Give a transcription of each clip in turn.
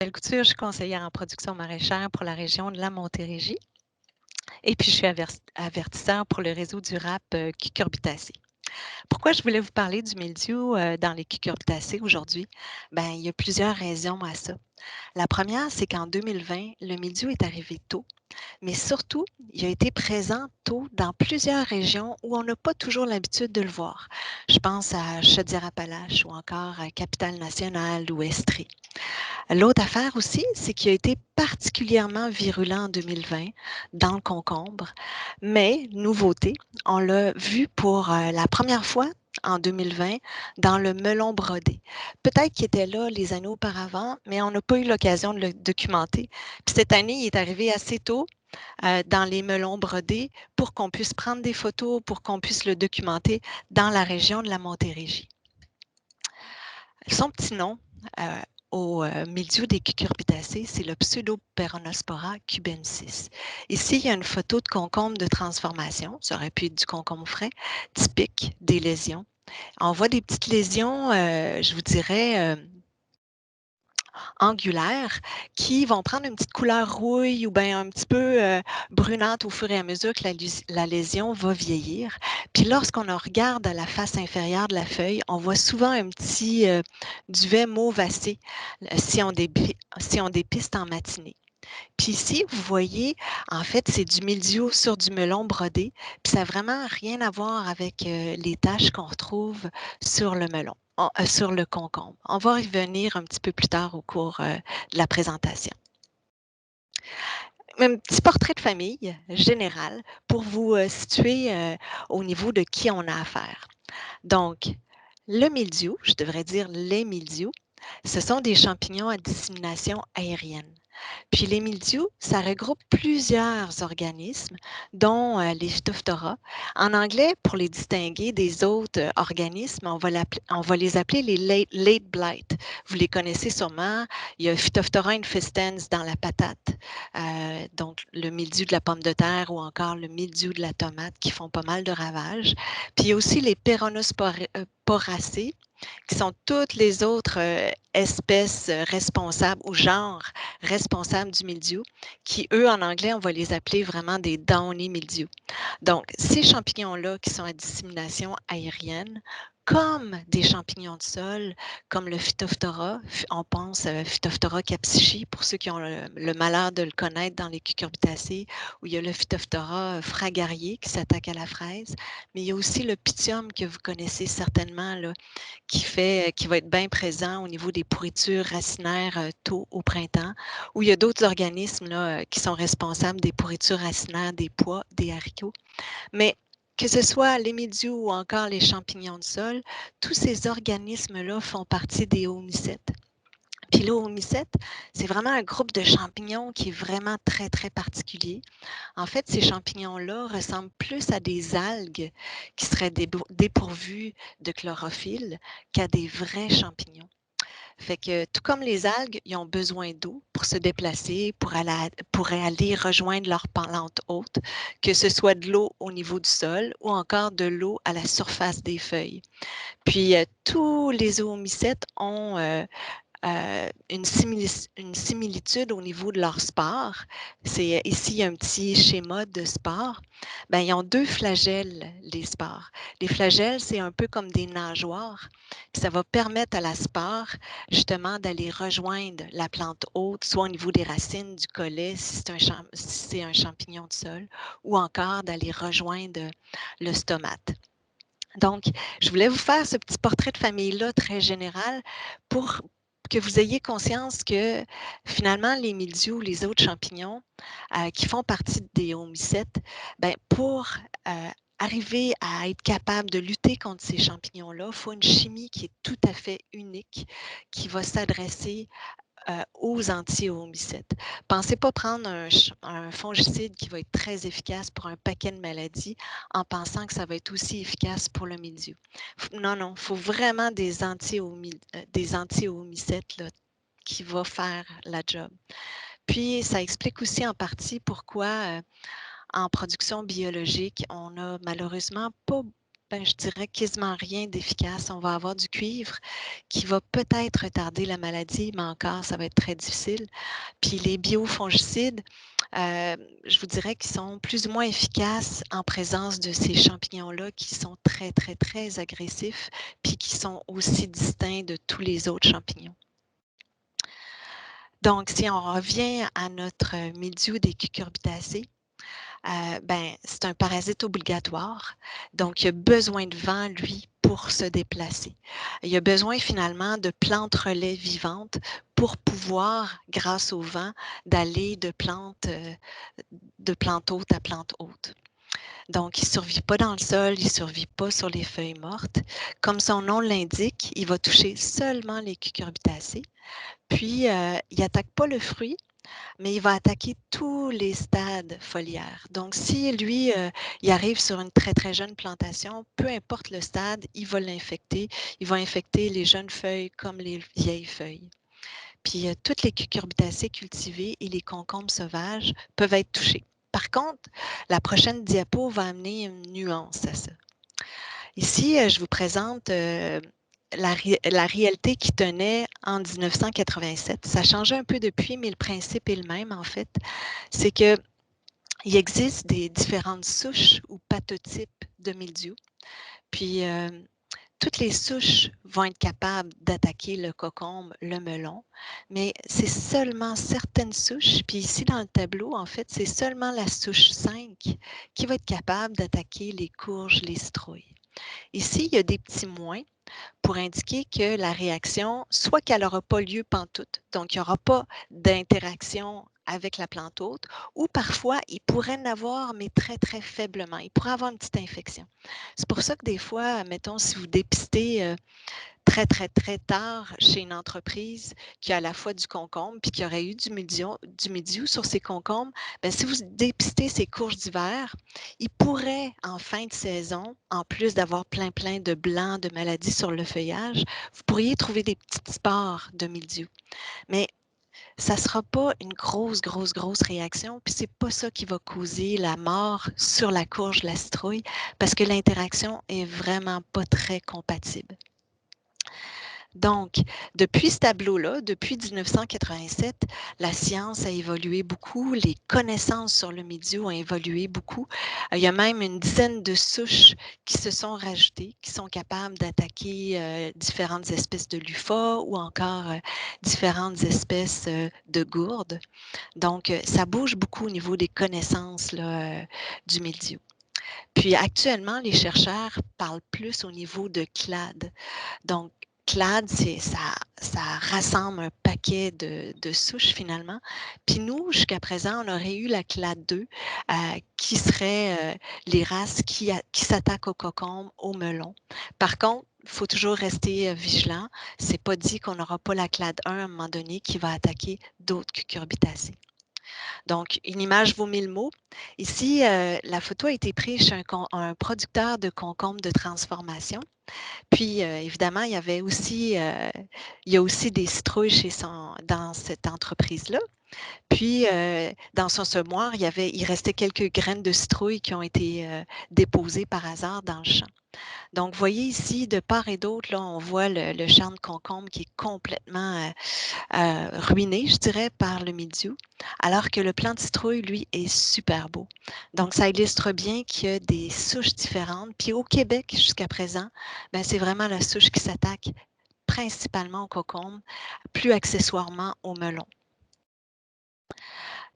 Couture, je suis conseillère en production maraîchère pour la région de la Montérégie et puis je suis avertisseur pour le réseau durable Cucurbitacées. Pourquoi je voulais vous parler du mildiou dans les cucurbitacées aujourd'hui? Ben, il y a plusieurs raisons à ça. La première, c'est qu'en 2020, le mildiou est arrivé tôt, mais surtout, il a été présent tôt dans plusieurs régions où on n'a pas toujours l'habitude de le voir. Je pense à Chaudière-Appalaches ou encore à Capitale-Nationale ou Estrie. L'autre affaire aussi, c'est qu'il a été particulièrement virulent en 2020 dans le concombre. Mais, nouveauté, on l'a vu pour la première fois en 2020 dans le melon brodé. Peut-être qu'il était là les années auparavant, mais on n'a pas eu l'occasion de le documenter. Puis cette année, il est arrivé assez tôt dans les melons brodés pour qu'on puisse prendre des photos, pour qu'on puisse le documenter dans la région de la Montérégie. Son petit nom au mildiou des cucurbitacées, c'est le Pseudoperonospora cubensis. Ici, il y a une photo de concombre de transformation. Ça aurait pu être du concombre frais, typique des lésions. On voit des petites lésions, je vous dirais, angulaires qui vont prendre une petite couleur rouille ou bien un petit peu brunante au fur et à mesure que la lésion va vieillir. Puis lorsqu'on regarde à la face inférieure de la feuille, on voit souvent un petit duvet mauvacé si on dépiste en matinée. Puis ici, vous voyez, en fait, c'est du mildiou sur du melon brodé. Puis ça n'a vraiment rien à voir avec les taches qu'on retrouve sur le melon, sur le concombre. On va y revenir un petit peu plus tard au cours de la présentation. Un petit portrait de famille général pour vous situer au niveau de qui on a affaire. Donc, le mildiou, je devrais dire les mildious, ce sont des champignons à dissémination aérienne. Puis les mildious, ça regroupe plusieurs organismes, dont les Phytophthora. En anglais, pour les distinguer des autres organismes, on va les appeler les late blight. Vous les connaissez sûrement. Il y a Phytophthora infestans dans la patate, donc le mildiou de la pomme de terre ou encore le mildiou de la tomate qui font pas mal de ravages. Puis il y a aussi les Peronosporacées, qui sont toutes les autres espèces responsables ou genres responsables du mildiou, qui, eux, en anglais, on va les appeler vraiment des downy mildiou. Donc, ces champignons-là qui sont à dissémination aérienne, comme des champignons de sol, comme le Phytophthora, on pense à Phytophthora capsichi, pour ceux qui ont le malheur de le connaître dans les cucurbitacées, où il y a le Phytophthora fragarié qui s'attaque à la fraise, mais il y a aussi le Pythium que vous connaissez certainement, là, qui va être bien présent au niveau des pourritures racinaires tôt au printemps, où il y a d'autres organismes là, qui sont responsables des pourritures racinaires des pois, des haricots. Mais que ce soit les mildious ou encore les champignons de sol, tous ces organismes-là font partie des homicètes. Puis les homicètes, c'est vraiment un groupe de champignons qui est vraiment très, très particulier. En fait, ces champignons-là ressemblent plus à des algues qui seraient dépourvues de chlorophylle qu'à des vrais champignons. Fait que tout comme les algues, ils ont besoin d'eau pour se déplacer, pour aller rejoindre leur plante haute, que ce soit de l'eau au niveau du sol ou encore de l'eau à la surface des feuilles. Puis tous les zoomycètes ont une similitude au niveau de leur spore. Ici, il y a un petit schéma de spore. Ben, ils ont deux flagelles, les spores. Les flagelles, c'est un peu comme des nageoires. Puis ça va permettre à la spore, justement, d'aller rejoindre la plante haute, soit au niveau des racines, du collet, si c'est un champignon de sol, ou encore d'aller rejoindre le stomate. Donc, je voulais vous faire ce petit portrait de famille-là très général pour que vous ayez conscience que finalement, les mildious, les autres champignons qui font partie des homicètes, ben, pour arriver à être capable de lutter contre ces champignons-là, il faut une chimie qui est tout à fait unique, qui va s'adresser aux anti-homicètes. Pensez pas prendre un fongicide qui va être très efficace pour un paquet de maladies en pensant que ça va être aussi efficace pour le mildiou. Non, non, il faut vraiment des anti-homicètes là, qui vont faire la job. Puis, ça explique aussi en partie pourquoi en production biologique, on n'a malheureusement pas ben, je dirais quasiment rien d'efficace. On va avoir du cuivre qui va peut-être retarder la maladie, mais encore, ça va être très difficile. Puis les biofongicides, je vous dirais qu'ils sont plus ou moins efficaces en présence de ces champignons-là qui sont très, très, très agressifs, puis qui sont aussi distincts de tous les autres champignons. Donc, si on revient à notre mildiou des cucurbitacées, ben, c'est un parasite obligatoire. Donc, il a besoin de vent, lui, pour se déplacer. Il a besoin finalement de plantes relais vivantes pour pouvoir, grâce au vent, d'aller de plante haute à plante haute. Donc, il ne survit pas dans le sol, il ne survit pas sur les feuilles mortes. Comme son nom l'indique, il va toucher seulement les cucurbitacées. Puis, il n'attaque pas le fruit, mais il va attaquer tous les stades foliaires. Donc, si lui, il arrive sur une très, très jeune plantation, peu importe le stade, il va l'infecter. Il va infecter les jeunes feuilles comme les vieilles feuilles. Puis, toutes les cucurbitacées cultivées et les concombres sauvages peuvent être touchés. Par contre, la prochaine diapo va amener une nuance à ça. Ici, je vous présente la réalité qui tenait en 1987. Ça a changé un peu depuis, mais le principe est le même, en fait. C'est qu'il existe des différentes souches ou pathotypes de mildiou. Puis, toutes les souches vont être capables d'attaquer le cocombe, le melon, mais c'est seulement certaines souches. Puis ici, dans le tableau, en fait, c'est seulement la souche 5 qui va être capable d'attaquer les courges, les citrouilles. Ici, il y a des petits moins pour indiquer que la réaction, soit qu'elle n'aura pas lieu pantoute, donc il n'y aura pas d'interaction avec la plante hôte, ou parfois, il pourrait en avoir, mais très, très faiblement. Il pourrait avoir une petite infection. C'est pour ça que des fois, mettons, si vous dépistez très, très, très tard chez une entreprise qui a à la fois du concombre puis qui aurait eu du mildiou sur ses concombres, bien, si vous dépistez ces courges d'hiver, il pourrait, en fin de saison, en plus d'avoir plein, plein de blancs, de maladies sur le feuillage, vous pourriez trouver des petites spores de mildiou. Mais ça ne sera pas une grosse, grosse, grosse réaction, puis c'est pas ça qui va causer la mort sur la courge, la citrouille, parce que l'interaction est vraiment pas très compatible. Donc, depuis ce tableau-là, depuis 1987, la science a évolué beaucoup, les connaissances sur le mildiou ont évolué beaucoup. Il y a même une dizaine de souches qui se sont rajoutées, qui sont capables d'attaquer différentes espèces de lupha ou encore différentes espèces de gourdes. Donc, ça bouge beaucoup au niveau des connaissances là, du mildiou. Puis actuellement, les chercheurs parlent plus au niveau de clade. Donc, clade, ça rassemble un paquet de souches finalement. Puis nous, jusqu'à présent, on aurait eu la clade 2, qui serait les races qui s'attaquent au cocombe, au melon. Par contre, il faut toujours rester vigilant. C'est pas dit qu'on n'aura pas la clade 1 à un moment donné qui va attaquer d'autres cucurbitacées. Donc, une image vaut 1000 mots. Ici, la photo a été prise chez un producteur de concombres de transformation. Puis, évidemment, il y a aussi des citrouilles dans cette entreprise-là. Puis, dans son semoir, il restait quelques graines de citrouille qui ont été déposées par hasard dans le champ. Donc, vous voyez ici, de part et d'autre, là, on voit le champ de concombre qui est complètement ruiné, je dirais, par le mildiou, alors que le plant de citrouille, lui, est super beau. Donc, ça illustre bien qu'il y a des souches différentes. Puis au Québec, jusqu'à présent, ben, c'est vraiment la souche qui s'attaque principalement au cocombe, plus accessoirement au melon.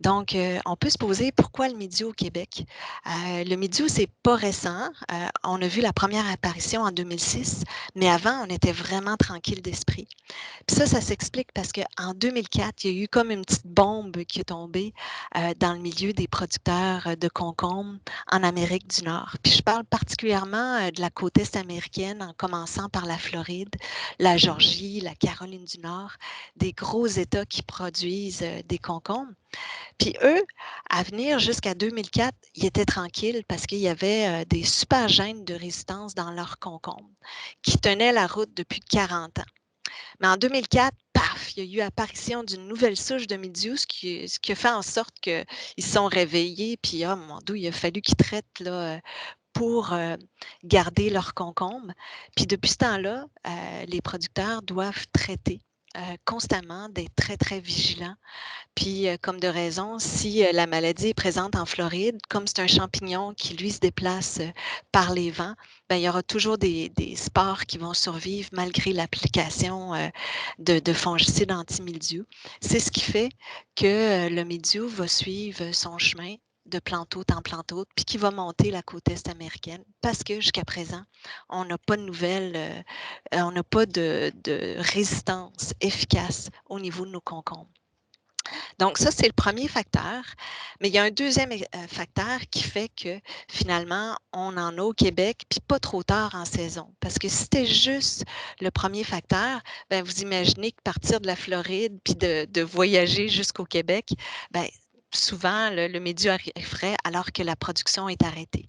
Donc, on peut se poser pourquoi le mildiou au Québec? Le mildiou, c'est pas récent. On a vu la première apparition en 2006, mais avant, on était vraiment tranquille d'esprit. Puis ça s'explique parce qu'en 2004, il y a eu comme une petite bombe qui est tombée dans le milieu des producteurs de concombres en Amérique du Nord. Puis je parle particulièrement de la côte est américaine, en commençant par la Floride, la Georgie, la Caroline du Nord, des gros États qui produisent des concombres. Puis eux, à venir jusqu'à 2004, ils étaient tranquilles parce qu'il y avait des super gènes de résistance dans leurs concombres qui tenaient la route depuis 40 ans. Mais en 2004, paf, il y a eu apparition d'une nouvelle souche de mildiou, ce qui a fait en sorte qu'ils se sont réveillés, puis oh mon Dieu, il a fallu qu'ils traitent là, pour garder leurs concombres. Puis depuis ce temps-là, les producteurs doivent traiter constamment, d'être très, très vigilants. Puis, comme de raison, si la maladie est présente en Floride, comme c'est un champignon qui, lui, se déplace par les vents, ben, il y aura toujours des spores qui vont survivre malgré l'application de fongicides anti-mildiou. C'est ce qui fait que le mildiou va suivre son chemin de plante hôte en plante hôte, puis qui va monter la côte est américaine, parce que jusqu'à présent, on n'a pas de nouvelles, on n'a pas de résistance efficace au niveau de nos concombres. Donc ça, c'est le premier facteur. Mais il y a un deuxième facteur qui fait que finalement, on en a au Québec, puis pas trop tard en saison. Parce que si c'était juste le premier facteur, ben, vous imaginez que partir de la Floride puis de voyager jusqu'au Québec, ben, souvent, le mildiou arriverait alors que la production est arrêtée.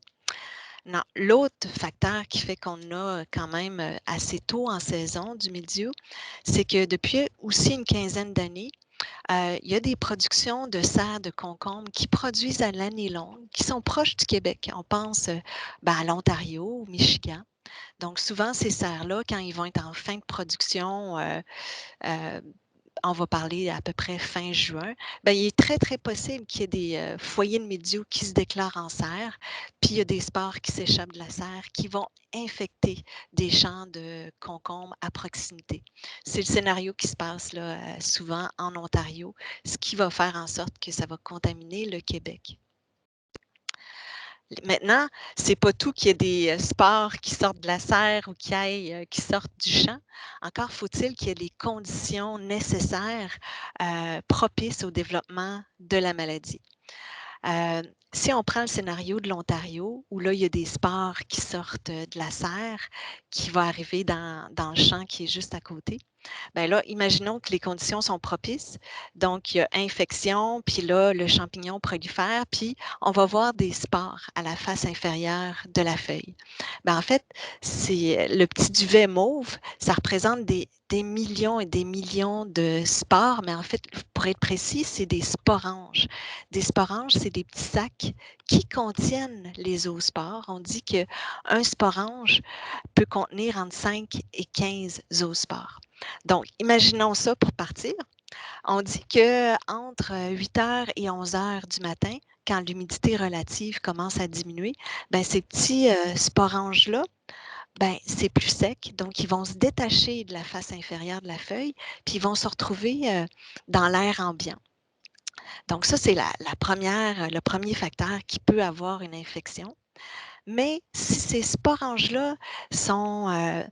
Non, l'autre facteur qui fait qu'on a quand même assez tôt en saison du mildiou, c'est que depuis aussi une quinzaine d'années, il y a des productions de serres de concombre qui produisent à l'année longue, qui sont proches du Québec. On pense à l'Ontario, au Michigan. Donc, souvent, ces serres-là, quand ils vont être en fin de production, euh, on va parler à peu près fin juin, ben, il est très, très possible qu'il y ait des foyers de mildiou qui se déclarent en serre, puis il y a des spores qui s'échappent de la serre qui vont infecter des champs de concombres à proximité. C'est le scénario qui se passe là, souvent en Ontario, ce qui va faire en sorte que ça va contaminer le Québec. Maintenant, c'est pas tout qu'il y ait des spores qui sortent de la serre ou qui sortent du champ. Encore faut-il qu'il y ait les conditions nécessaires propices au développement de la maladie. Si on prend le scénario de l'Ontario, où là, il y a des spores qui sortent de la serre, qui va arriver dans le champ qui est juste à côté, bien là, imaginons que les conditions sont propices. Donc, il y a infection, puis là, le champignon prolifère, puis on va voir des spores à la face inférieure de la feuille. Bien, en fait, c'est le petit duvet mauve, ça représente des millions et des millions de spores, mais en fait, pour être précis, c'est des sporanges. Des sporanges, c'est des petits sacs qui contiennent les oospores. On dit qu'un sporange peut contenir entre 5 et 15 zoospores. Donc, imaginons ça pour partir. On dit qu'entre 8 heures et 11 heures du matin, quand l'humidité relative commence à diminuer, ben, ces petits sporanges-là, ben, c'est plus sec, donc ils vont se détacher de la face inférieure de la feuille, puis ils vont se retrouver dans l'air ambiant. Donc ça, c'est le premier facteur qui peut avoir une infection. Mais si ces sporanges-là sont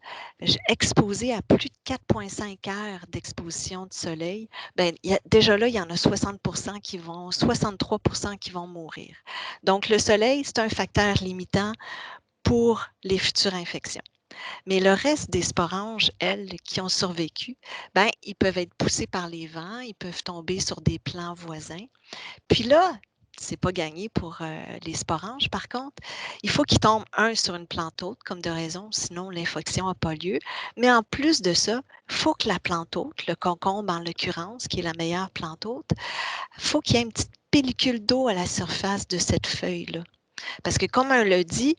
exposés à plus de 4,5 heures d'exposition de soleil, ben, déjà là, il y en a 63 qui vont mourir. Donc, le soleil, c'est un facteur limitant pour les futures infections. Mais le reste des sporanges, elles, qui ont survécu, ben, ils peuvent être poussés par les vents, ils peuvent tomber sur des plants voisins. Puis là, c'est pas gagné pour les sporanges. Par contre, il faut qu'ils tombent un sur une plante hôte, comme de raison, sinon l'infection n'a pas lieu. Mais en plus de ça, il faut que la plante hôte, le concombre en l'occurrence, qui est la meilleure plante hôte, il faut qu'il y ait une petite pellicule d'eau à la surface de cette feuille-là. Parce que comme on le dit,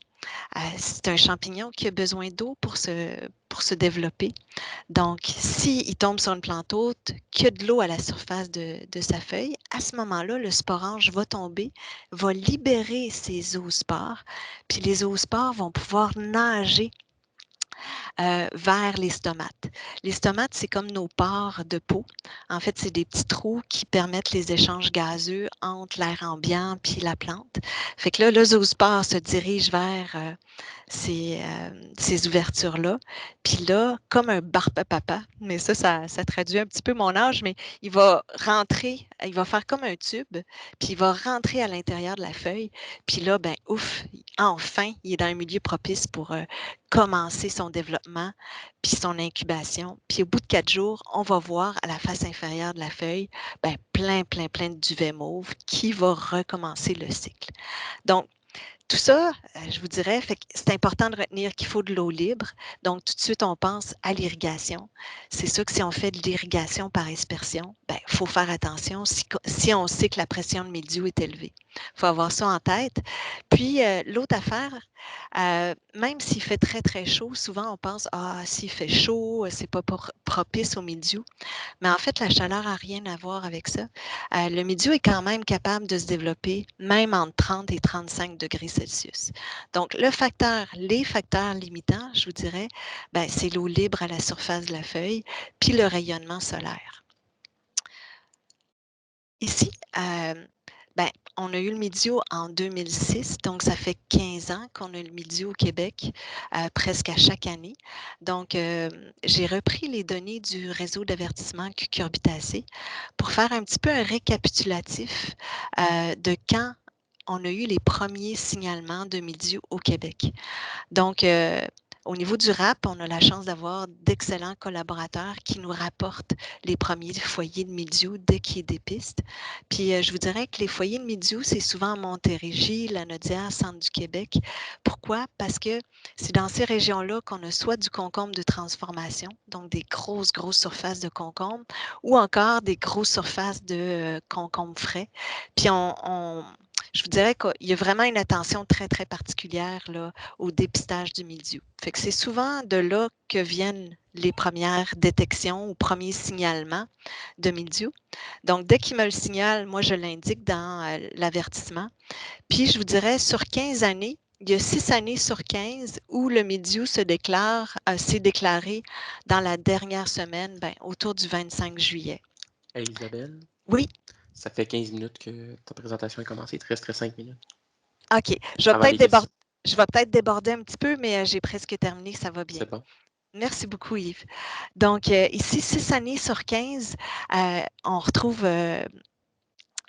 c'est un champignon qui a besoin d'eau pour se développer. Donc, s'il tombe sur une plante hôte, qu'il y a de l'eau à la surface de sa feuille, à ce moment-là, le sporange va tomber, va libérer ses oospores, puis les oospores vont pouvoir nager vers les stomates. Les stomates, c'est comme nos pores de peau. En fait, c'est des petits trous qui permettent les échanges gazeux entre l'air ambiant puis la plante. Fait que là, le zoospore se dirige vers ces ouvertures-là. Puis là, comme un barbe-papa, mais ça traduit un petit peu mon âge, mais il va rentrer, il va faire comme un tube, puis il va rentrer à l'intérieur de la feuille. Puis là, ben ouf, enfin, il est dans un milieu propice pour commencer son développement, puis son incubation. Puis au bout de 4 jours, on va voir à la face inférieure de la feuille, plein de duvet mauve qui va recommencer le cycle. Donc, tout ça, je vous dirais, fait que c'est important de retenir qu'il faut de l'eau libre. Donc, tout de suite, on pense à l'irrigation. C'est sûr que si on fait de l'irrigation par aspersion, ben, il faut faire attention si on sait que la pression de mildiou est élevée. Il faut avoir ça en tête. Puis, l'autre affaire, même s'il fait très, très chaud, souvent on pense, ah, s'il fait chaud, c'est pas propice au mildiou. Mais en fait, la chaleur n'a rien à voir avec ça. Le mildiou est quand même capable de se développer même entre 30 et 35 degrés Celsius. Donc, les facteurs limitants, je vous dirais, ben, c'est l'eau libre à la surface de la feuille, puis le rayonnement solaire. Ici, ben, on a eu le mildiou en 2006, donc ça fait 15 ans qu'on a le mildiou au Québec, presque à chaque année. Donc, j'ai repris les données du réseau d'avertissement cucurbitacé pour faire un petit peu un récapitulatif de quand on a eu les premiers signalements de mildiou au Québec. Donc, au niveau du RAP, on a la chance d'avoir d'excellents collaborateurs qui nous rapportent les premiers foyers de mildiou dès qu'ils dépistent. Puis, je vous dirais que les foyers de mildiou, c'est souvent Montérégie, Lanaudière, centre du Québec. Pourquoi? Parce que c'est dans ces régions-là qu'on a soit du concombre de transformation, donc des grosses, grosses surfaces de concombre, ou encore des grosses surfaces de concombre frais. Puis, je vous dirais qu'il y a vraiment une attention très, très particulière là, au dépistage du mildiou. Fait que c'est souvent de là que viennent les premières détections ou premiers signalements de mildiou. Donc, dès qu'il me le signale, moi, je l'indique dans l'avertissement. Puis, je vous dirais, sur 15 années, il y a 6 années sur 15 où le mildiou s'est déclaré dans la dernière semaine, ben, autour du 25 juillet. Hey Isabelle, Oui, ça fait 15 minutes que ta présentation a commencé. Il te resterait 5 minutes OK. avant les questions. Je vais peut-être déborder un petit peu, mais j'ai presque terminé, ça va bien. C'est bon? Merci beaucoup, Yves. Donc, ici, 6 années sur 15, on retrouve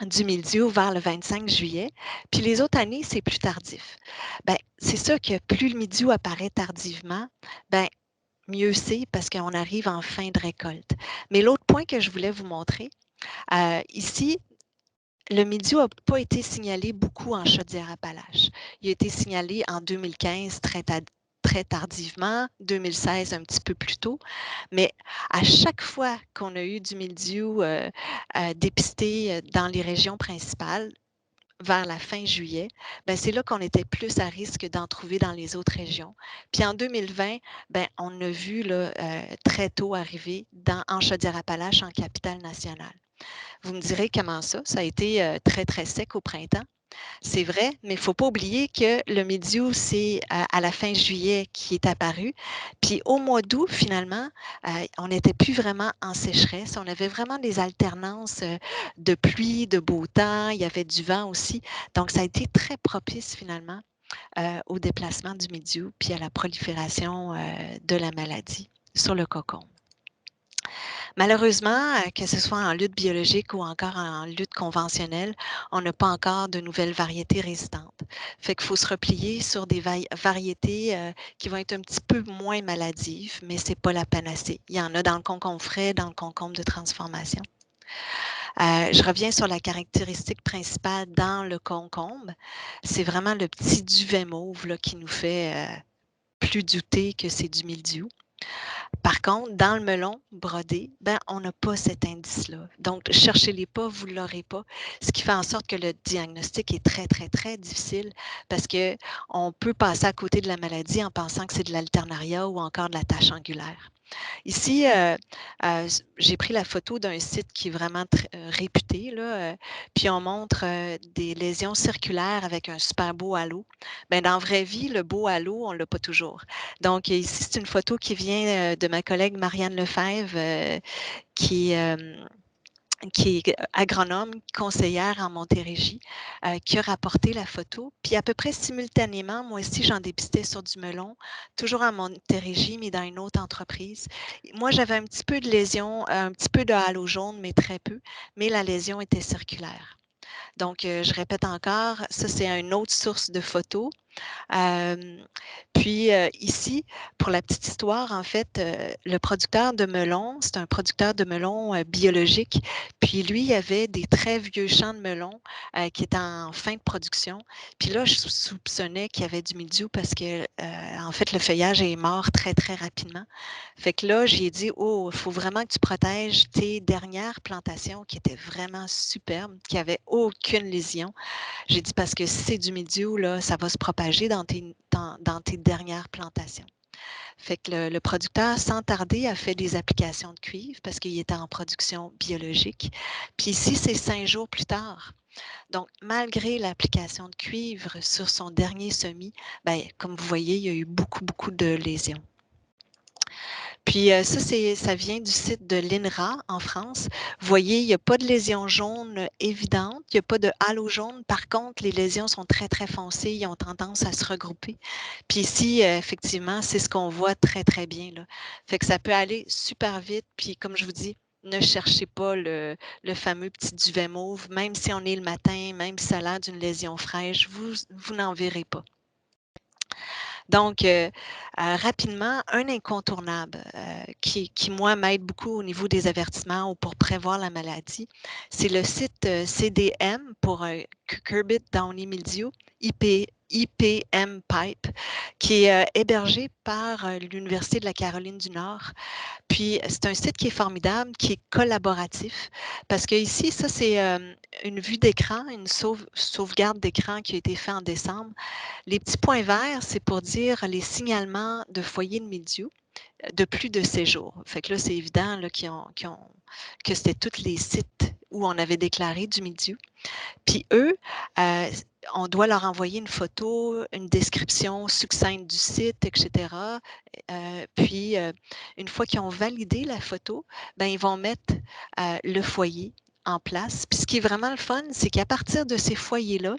du mildiou vers le 25 juillet. Puis les autres années, c'est plus tardif. Ben, c'est sûr que plus le mildiou apparaît tardivement, ben, mieux c'est parce qu'on arrive en fin de récolte. Mais l'autre point que je voulais vous montrer, ici, le mildiou n'a pas été signalé beaucoup en Chaudière-Appalaches. Il a été signalé en 2015 très tardivement, 2016 un petit peu plus tôt. Mais à chaque fois qu'on a eu du mildiou dépisté dans les régions principales, vers la fin juillet, ben c'est là qu'on était plus à risque d'en trouver dans les autres régions. Puis en 2020, ben on a vu là, très tôt arriver en Chaudière-Appalaches, en capitale nationale. Vous me direz comment ça? Ça a été très, très sec au printemps. C'est vrai, mais il ne faut pas oublier que le mildiou, c'est à la fin juillet qui est apparu. Puis au mois d'août, finalement, on n'était plus vraiment en sécheresse. On avait vraiment des alternances de pluie, de beau temps. Il y avait du vent aussi. Donc, ça a été très propice finalement au déplacement du mildiou puis à la prolifération de la maladie sur le cocon. Malheureusement, que ce soit en lutte biologique ou encore en lutte conventionnelle, on n'a pas encore de nouvelles variétés résistantes. Fait qu'il faut se replier sur des variétés qui vont être un petit peu moins maladives, mais ce n'est pas la panacée. Il y en a dans le concombre frais, dans le concombre de transformation. Je reviens sur la caractéristique principale dans le concombre. C'est vraiment le petit duvet mauve là, qui nous fait plus douter que c'est du mildiou. Par contre, dans le melon brodé, ben, on n'a pas cet indice-là. Donc, cherchez-les pas, vous ne l'aurez pas. Ce qui fait en sorte que le diagnostic est très, très, très difficile parce qu'on peut passer à côté de la maladie en pensant que c'est de l'alternariat ou encore de la tache angulaire. Ici, j'ai pris la photo d'un site qui est vraiment réputé, là, puis on montre des lésions circulaires avec un super beau halo. Ben, dans la vraie vie, le beau halo, on ne l'a pas toujours. Donc, ici, c'est une photo qui vient de ma collègue Marianne Lefebvre, qui est agronome, conseillère en Montérégie, qui a rapporté la photo. Puis à peu près simultanément, moi aussi, j'en dépistais sur du melon, toujours en Montérégie, mais dans une autre entreprise. Moi, j'avais un petit peu de lésion, un petit peu de halo jaune, mais très peu, mais la lésion était circulaire. Donc, je répète encore, ça, c'est une autre source de photos. Puis ici, pour la petite histoire, en fait, le producteur de melons, c'est un producteur de melons biologique. Puis lui, il avait des très vieux champs de melons qui étaient en fin de production. Puis là, je soupçonnais qu'il y avait du mildiou parce que, en fait, le feuillage est mort très, très rapidement. Fait que là, j'ai dit, oh, il faut vraiment que tu protèges tes dernières plantations qui étaient vraiment superbes, qui n'avaient aucune lésion. J'ai dit parce que si c'est du mildiou, là, ça va se propager dans tes dernières plantations. Fait que le producteur, sans tarder, a fait des applications de cuivre parce qu'il était en production biologique. Puis ici, c'est 5 jours plus tard. Donc, malgré l'application de cuivre sur son dernier semis, ben, comme vous voyez, il y a eu beaucoup, beaucoup de lésions. Puis ça vient du site de l'INRA en France. Vous voyez, il n'y a pas de lésions jaunes évidentes, il n'y a pas de halo jaune. Par contre, les lésions sont très, très foncées, ils ont tendance à se regrouper. Puis ici, effectivement, c'est ce qu'on voit très, très bien, là. Fait que ça peut aller super vite. Puis comme je vous dis, ne cherchez pas le fameux petit duvet mauve, même si on est le matin, même si ça a l'air d'une lésion fraîche, vous n'en verrez pas. Donc, rapidement, un incontournable qui, moi, m'aide beaucoup au niveau des avertissements ou pour prévoir la maladie, c'est le site CDM pour Cucurbit Downy Mildew, IPM Pipe, qui est hébergé par l'Université de la Caroline du Nord. Puis, c'est un site qui est formidable, qui est collaboratif, parce que ici, ça, c'est une vue d'écran, une sauvegarde d'écran qui a été faite en décembre. Les petits points verts, c'est pour dire les signalements de foyers de mildiou de plus de séjours. Fait que là, c'est évident là, que c'était tous les sites où on avait déclaré du mildiou. Puis eux, on doit leur envoyer une photo, une description succincte du site, etc. Puis, une fois qu'ils ont validé la photo, ben, ils vont mettre le foyer en place. Puis ce qui est vraiment le fun, c'est qu'à partir de ces foyers-là,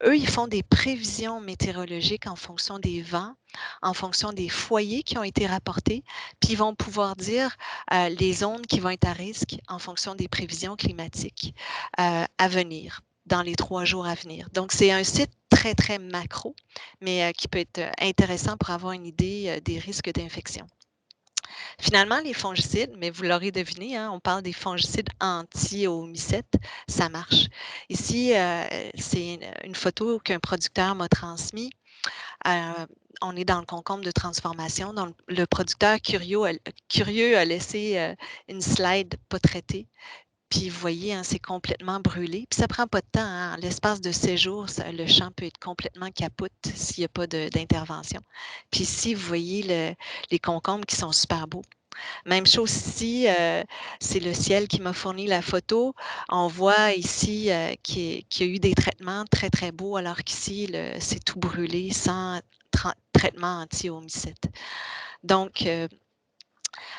eux, ils font des prévisions météorologiques en fonction des vents, en fonction des foyers qui ont été rapportés, puis ils vont pouvoir dire les zones qui vont être à risque en fonction des prévisions climatiques à venir dans les 3 jours à venir. Donc, c'est un site très, très macro, mais qui peut être intéressant pour avoir une idée des risques d'infection. Finalement, les fongicides, mais vous l'aurez deviné, hein, on parle des fongicides anti-oomycètes, ça marche. Ici, c'est une photo qu'un producteur m'a transmise. On est dans le concombre de transformation. Donc, le producteur curieux a laissé une slide pas traitée. Puis vous voyez, hein, c'est complètement brûlé. Puis ça prend pas de temps, hein. En l'espace de 16 jours, le champ peut être complètement capote s'il n'y a pas d'intervention. Puis ici, vous voyez les concombres qui sont super beaux. Même chose ici, c'est le ciel qui m'a fourni la photo. On voit ici qu'il y a eu des traitements très, très beaux, alors qu'ici, c'est tout brûlé sans traitement anti-homicide. Donc,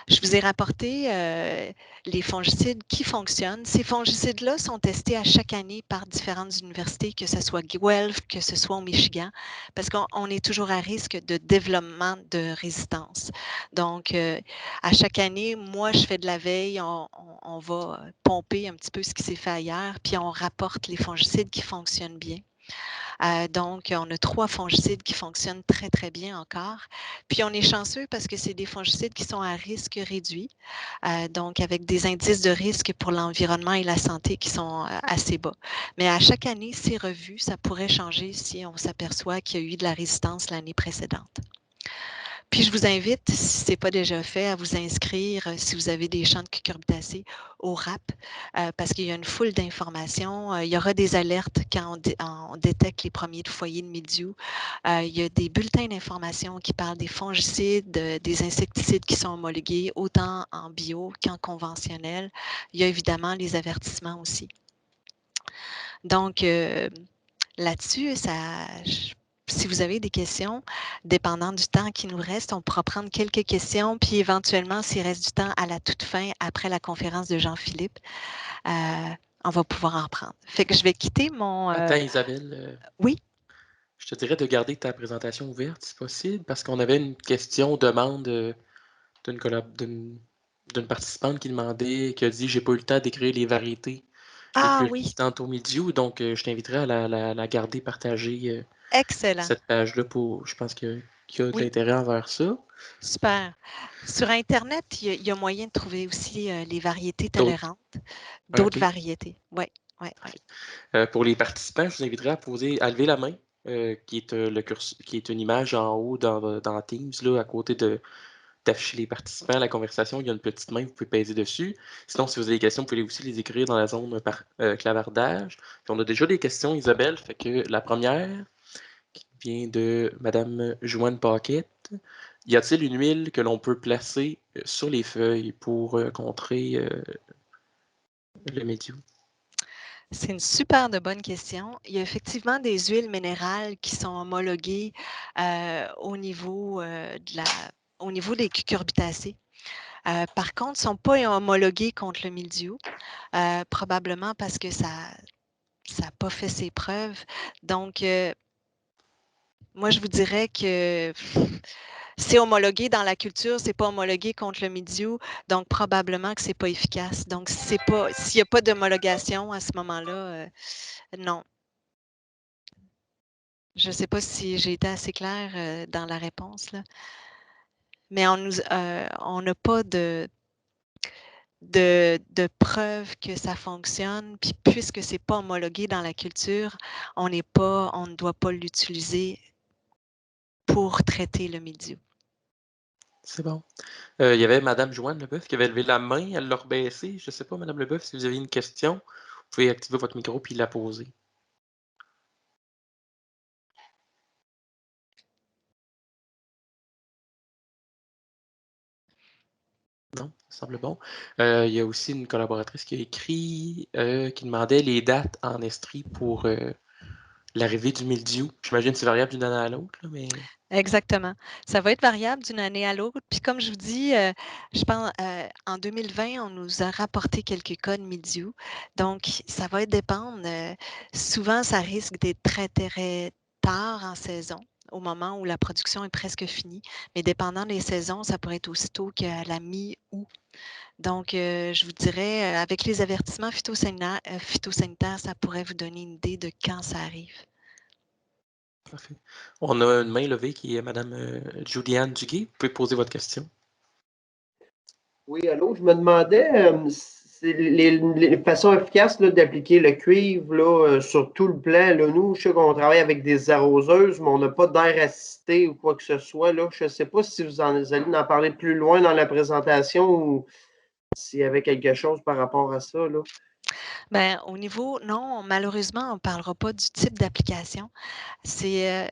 je vous ai rapporté les fongicides qui fonctionnent. Ces fongicides-là sont testés à chaque année par différentes universités, que ce soit Guelph, que ce soit au Michigan, parce qu'on est toujours à risque de développement de résistance. Donc, à chaque année, moi, je fais de la veille, on va pomper un petit peu ce qui s'est fait ailleurs, puis on rapporte les fongicides qui fonctionnent bien. Donc, on a 3 fongicides qui fonctionnent très, très bien encore. Puis, on est chanceux parce que c'est des fongicides qui sont à risque réduit, donc avec des indices de risque pour l'environnement et la santé qui sont assez bas. Mais à chaque année, c'est revu. Ça pourrait changer si on s'aperçoit qu'il y a eu de la résistance l'année précédente. Puis je vous invite, si ce n'est pas déjà fait, à vous inscrire si vous avez des champs de cucurbitacées au RAP, parce qu'il y a une foule d'informations. Il y aura des alertes quand on détecte les premiers foyers de mildiou. Il y a des bulletins d'information qui parlent des fongicides, des insecticides qui sont homologués, autant en bio qu'en conventionnel. Il y a évidemment les avertissements aussi. Donc, là-dessus, si vous avez des questions, dépendant du temps qui nous reste, on pourra prendre quelques questions, puis éventuellement, s'il reste du temps à la toute fin, après la conférence de Jean-Philippe, on va pouvoir en prendre. Fait que je vais quitter mon... Attends, Isabelle, Oui? je te dirais de garder ta présentation ouverte si possible, parce qu'on avait une question, demande d'une participante qui demandait, qui a dit j'ai pas eu le temps d'écrire les variétés les Ah plus oui, résistantes au milieu, donc je t'inviterai à la garder partagée Excellent. cette page-là pour. Je pense qu'il y a de Oui, l'intérêt envers ça. super. Sur Internet, il y a moyen de trouver aussi les variétés D'autres. tolérantes, d'autres OK. variétés. Oui, oui, oui. Parfait. Pour les participants, je vous inviterai à lever la main, qui est qui est une image en haut dans Teams, là, à côté d'afficher les participants, la conversation, il y a une petite main, vous pouvez peser dessus. Sinon, si vous avez des questions, vous pouvez aussi les écrire dans la zone clavardage. Puis on a déjà des questions, Isabelle, fait que la première qui vient de Madame Joanne Paquette. Y a-t-il une huile que l'on peut placer sur les feuilles pour contrer le médium? C'est une super de bonne question. Il y a effectivement des huiles minérales qui sont homologuées au niveau au niveau des cucurbitacées. Par contre, ne sont pas homologuées contre le mildiou, probablement parce que ça n'a pas fait ses preuves. Donc, moi, je vous dirais que c'est homologué dans la culture, c'est pas homologué contre le mildiou, donc probablement que c'est pas efficace. Donc, s'il n'y a pas d'homologation à ce moment-là, non. Je ne sais pas si j'ai été assez claire dans la réponse, là. Mais on n'a pas de preuves que ça fonctionne. Puis puisque ce n'est pas homologué dans la culture, on ne doit pas l'utiliser pour traiter le mildiou. C'est bon. Il y avait Madame Joanne Leboeuf qui avait levé la main, elle l'a rebaissée. Je ne sais pas, Madame Leboeuf, si vous avez une question, vous pouvez activer votre micro puis la poser. Non, ça semble bon. Il y a aussi une collaboratrice qui a écrit, qui demandait les dates en Estrie pour l'arrivée du mildiou. J'imagine que c'est variable d'une année à l'autre, là, mais Exactement. Ça va être variable d'une année à l'autre. Puis comme je vous dis, je pense en 2020, on nous a rapporté quelques cas de mildiou. Donc, ça va dépendre. Souvent, ça risque d'être très, très tard en saison, au moment où la production est presque finie. Mais dépendant des saisons, ça pourrait être aussitôt qu'à la mi-août. Donc, je vous dirais, avec les avertissements phytosanitaires, ça pourrait vous donner une idée de quand ça arrive. parfait. On a une main levée qui est Madame Juliane Duguay. Vous pouvez poser votre question. Oui, allô, je me demandais c'est les façons efficaces là, d'appliquer le cuivre là, sur tout le plan. Là, nous, je sais qu'on travaille avec des arroseuses, mais on n'a pas d'air assisté ou quoi que ce soit. Là. Je ne sais pas si vous allez en parler plus loin dans la présentation ou s'il y avait quelque chose par rapport à ça. Là. Ben, au niveau, non, malheureusement, on ne parlera pas du type d'application. C'est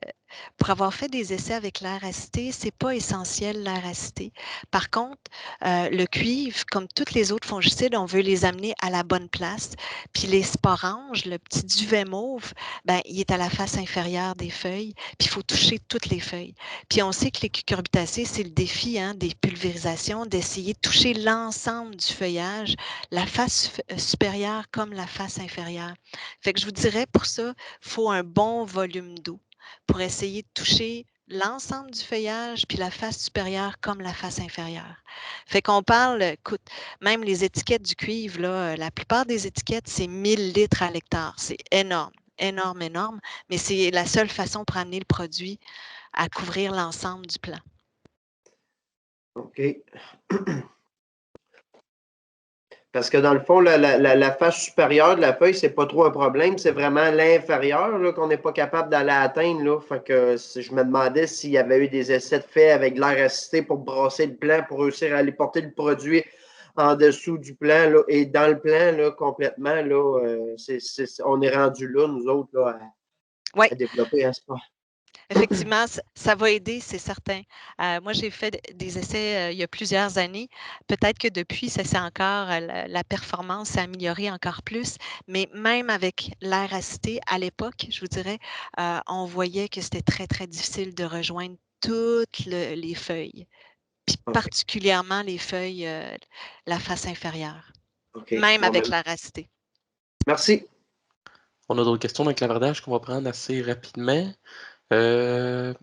pour avoir fait des essais avec l'air acité, c'est pas essentiel l'air acité. Par contre, le cuivre, comme toutes les autres fongicides, on veut les amener à la bonne place. Puis les sporanges, le petit duvet mauve, ben, il est à la face inférieure des feuilles. Puis il faut toucher toutes les feuilles. Puis on sait que les cucurbitacées, c'est le défi hein, des pulvérisations, d'essayer de toucher l'ensemble du feuillage, la face supérieure comme la face inférieure. Fait que je vous dirais pour ça, il faut un bon volume d'eau pour essayer de toucher l'ensemble du feuillage, puis la face supérieure comme la face inférieure. Fait qu'on parle, écoute, même les étiquettes du cuivre, là, la plupart des étiquettes, c'est 1000 litres à l'hectare. C'est énorme, énorme, énorme, mais c'est la seule façon pour amener le produit à couvrir l'ensemble du plant. OK. Parce que dans le fond, la face supérieure de la feuille, c'est pas trop un problème. C'est vraiment l'inférieur qu'on n'est pas capable d'aller atteindre. Là. Fait que je me demandais s'il y avait eu des essais de fait avec l'air assisté pour brasser le plant, pour réussir à aller porter le produit en dessous du plant là, et dans le plant là, complètement. Là, on est rendu là, nous autres, là, Oui, à développer un sport. effectivement, ça va aider, c'est certain. Moi, j'ai fait des essais il y a plusieurs années. Peut-être que depuis, ça s'est encore, la performance s'est améliorée encore plus. Mais même avec l'air acité, à l'époque, je vous dirais, on voyait que c'était très, très difficile de rejoindre toutes les feuilles, puis OK. particulièrement les feuilles, la face inférieure, OK. même Bon, avec même. l'air acité. Merci. On a d'autres questions dans le clavardage qu'on va prendre assez rapidement. Euh,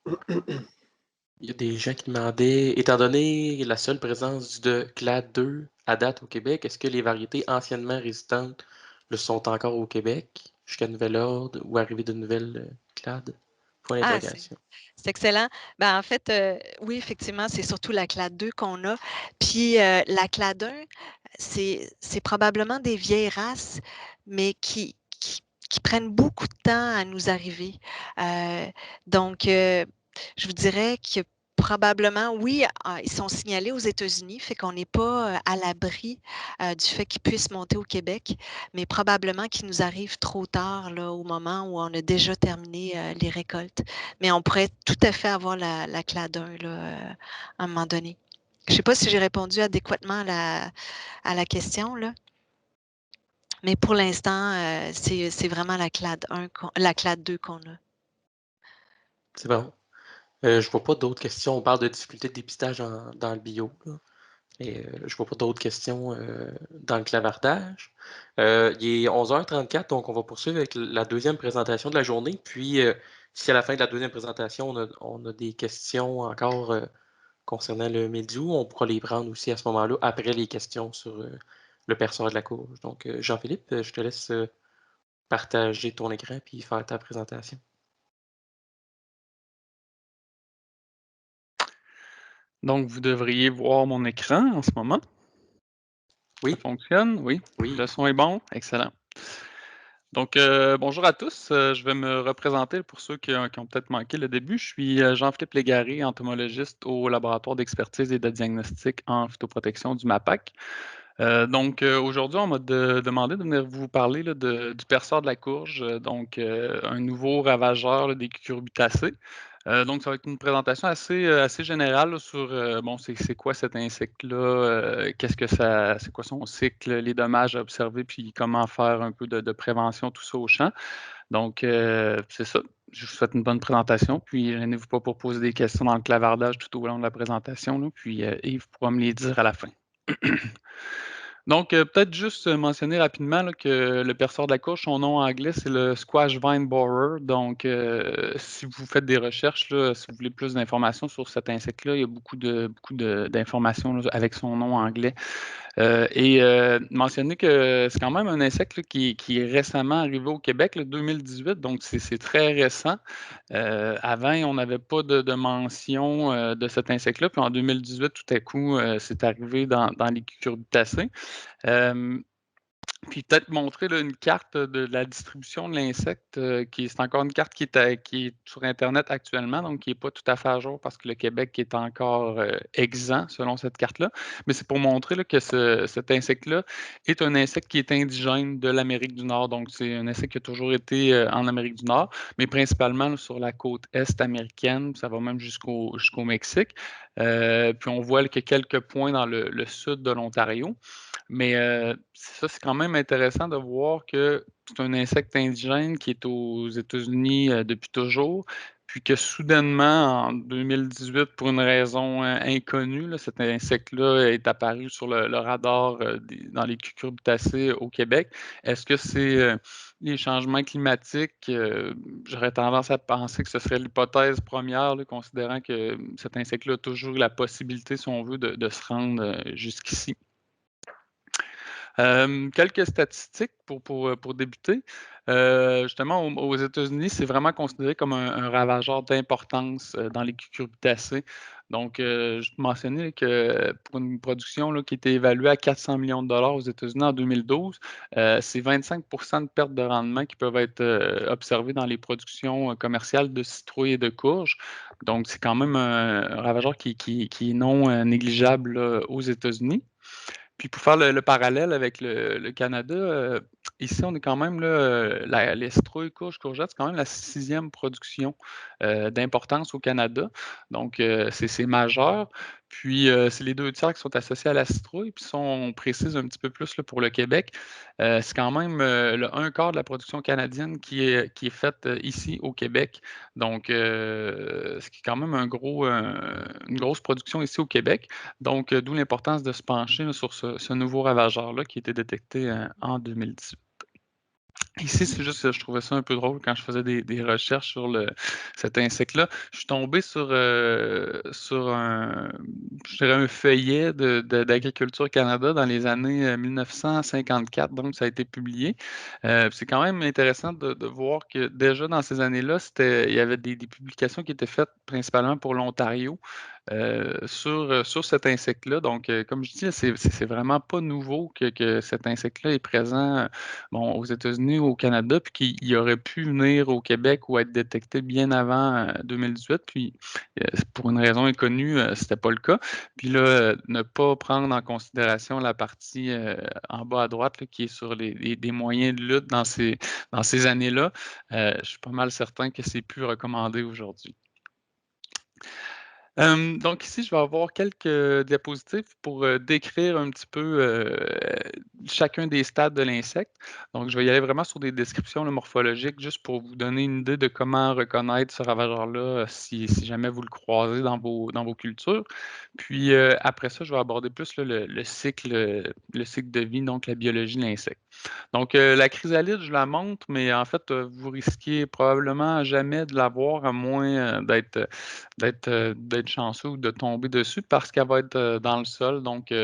Il y a des gens qui demandaient, étant donné la seule présence de clade 2 à date au Québec, est-ce que les variétés anciennement résistantes le sont encore au Québec? jusqu'à nouvel ordre ou arrivée de nouvelles clades? Point Ah, d'interrogation. c'est excellent. Ben, en fait, oui, effectivement, c'est surtout la clade 2 qu'on a. Puis la clade 1, c'est probablement des vieilles races, mais qui prennent beaucoup de temps à nous arriver. Donc, je vous dirais que probablement, oui, ils sont signalés aux États-Unis, fait qu'on n'est pas à l'abri du fait qu'ils puissent monter au Québec, mais probablement qu'ils nous arrivent trop tard, là, au moment où on a déjà terminé les récoltes. Mais on pourrait tout à fait avoir la clade 1 là, à un moment donné. Je ne sais pas si j'ai répondu adéquatement à la question, là. Mais pour l'instant, c'est vraiment la clade 1, la clade 2 qu'on a. C'est bon. Je vois pas d'autres questions. On parle de difficultés de dépistage dans le bio, là. Et je vois pas d'autres questions dans le clavardage. Il est 11h34, donc on va poursuivre avec la deuxième présentation de la journée. Puis, si à la fin de la deuxième présentation, on a des questions encore concernant le mildiou, on pourra les prendre aussi à ce moment-là, après les questions sur le perçoir de la courge. Donc, Jean-Philippe, je te laisse partager ton écran puis faire ta présentation. Donc, vous devriez voir mon écran en ce moment. Oui. Ça fonctionne? Oui. Oui. Le son est bon? Excellent. Donc, bonjour à tous. Je vais me représenter pour ceux qui ont peut-être manqué le début. Je suis Jean-Philippe Légaré, entomologiste au laboratoire d'expertise et de diagnostic en phytoprotection du MAPAC. Donc, aujourd'hui, on m'a demandé de venir vous parler là, du perçoir de la courge, donc un nouveau ravageur là, des cucurbitacées. Donc, ça va être une présentation assez générale là, sur bon, c'est quoi cet insecte-là, c'est quoi son cycle, les dommages à observer, puis comment faire un peu de prévention, tout ça au champ. Donc, c'est ça. Je vous souhaite une bonne présentation, puis gênez-vous pas pour poser des questions dans le clavardage tout au long de la présentation, là, puis Yves pourra me les dire à la fin. Donc, peut-être juste mentionner rapidement là, que le perceur de la courge, son nom anglais, c'est le squash vine borer. Donc, si vous faites des recherches, là, si vous voulez plus d'informations sur cet insecte-là, il y a beaucoup d'informations là, avec son nom anglais. Et mentionner que c'est quand même un insecte là, qui est récemment arrivé au Québec, le 2018, donc c'est très récent. Avant, on n'avait pas de mention de cet insecte-là, puis en 2018, tout à coup, c'est arrivé dans les cucurbitacées. Puis peut-être montrer là, une carte de la distribution de l'insecte, c'est encore une carte qui est sur Internet actuellement, donc qui n'est pas tout à fait à jour parce que le Québec est encore exempt selon cette carte-là. Mais c'est pour montrer là, que cet insecte-là est un insecte qui est indigène de l'Amérique du Nord. Donc c'est un insecte qui a toujours été en Amérique du Nord, mais principalement là, sur la côte est américaine, ça va même jusqu'au Mexique. Puis on voit qu'il y a quelques points dans le sud de l'Ontario. Mais ça, c'est quand même intéressant de voir que c'est un insecte indigène qui est aux États-Unis depuis toujours, puis que soudainement, en 2018, pour une raison inconnue, là, cet insecte-là est apparu sur le radar dans les cucurbitacées au Québec. Est-ce que c'est les changements climatiques? J'aurais tendance à penser que ce serait l'hypothèse première, là, considérant que cet insecte-là a toujours eu la possibilité, si on veut, de se rendre jusqu'ici. Quelques statistiques pour débuter. Justement, aux États-Unis, c'est vraiment considéré comme un ravageur d'importance dans les cucurbitacées. Donc, je mentionnais que pour une production là, qui était évaluée à 400 millions de dollars aux États-Unis en 2012, c'est 25 de perte de rendement qui peuvent être observées dans les productions commerciales de citrouilles et de courges. Donc, c'est quand même un ravageur qui est non négligeable là, aux États-Unis. Puis pour faire le parallèle avec le Canada, ici, on est quand même là, les citrouilles, courges, courgettes, c'est quand même la 6e production d'importance au Canada. Donc, c'est majeur. Puis, c'est les 2 tiers qui sont associés à la citrouille. Puis, si on précise un petit peu plus là, pour le Québec, c'est quand même le 1/4 de la production canadienne qui est faite ici au Québec. Donc, ce qui est quand même une grosse production ici au Québec. Donc, d'où l'importance de se pencher là, sur ce nouveau ravageur-là qui a été détecté en 2018. Ici, c'est juste que je trouvais ça un peu drôle quand je faisais des recherches sur cet insecte-là. Je suis tombé sur je dirais un feuillet d'Agriculture Canada dans les années 1954, donc ça a été publié. C'est quand même intéressant de voir que déjà dans ces années-là, il y avait des publications qui étaient faites principalement pour l'Ontario. Sur cet insecte-là. Donc, comme je dis, c'est vraiment pas nouveau que cet insecte-là est présent bon, aux États-Unis ou au Canada, puis qu'il aurait pu venir au Québec ou être détecté bien avant 2018. Puis, pour une raison inconnue, c'était pas le cas. Puis là, ne pas prendre en considération la partie en bas à droite là, qui est sur des moyens de lutte dans ces années-là, je suis pas mal certain que c'est plus recommandé aujourd'hui. Donc ici, je vais avoir quelques diapositives pour décrire un petit peu chacun des stades de l'insecte. Donc, je vais y aller vraiment sur des descriptions là, morphologiques, juste pour vous donner une idée de comment reconnaître ce ravageur-là si jamais vous le croisez dans vos cultures. Puis après ça, je vais aborder plus là, le cycle de vie, donc la biologie de l'insecte. Donc, la chrysalide, je la montre, mais en fait, vous risquez probablement jamais de la voir à moins d'être chanceux ou de tomber dessus parce qu'elle va être dans le sol. Donc,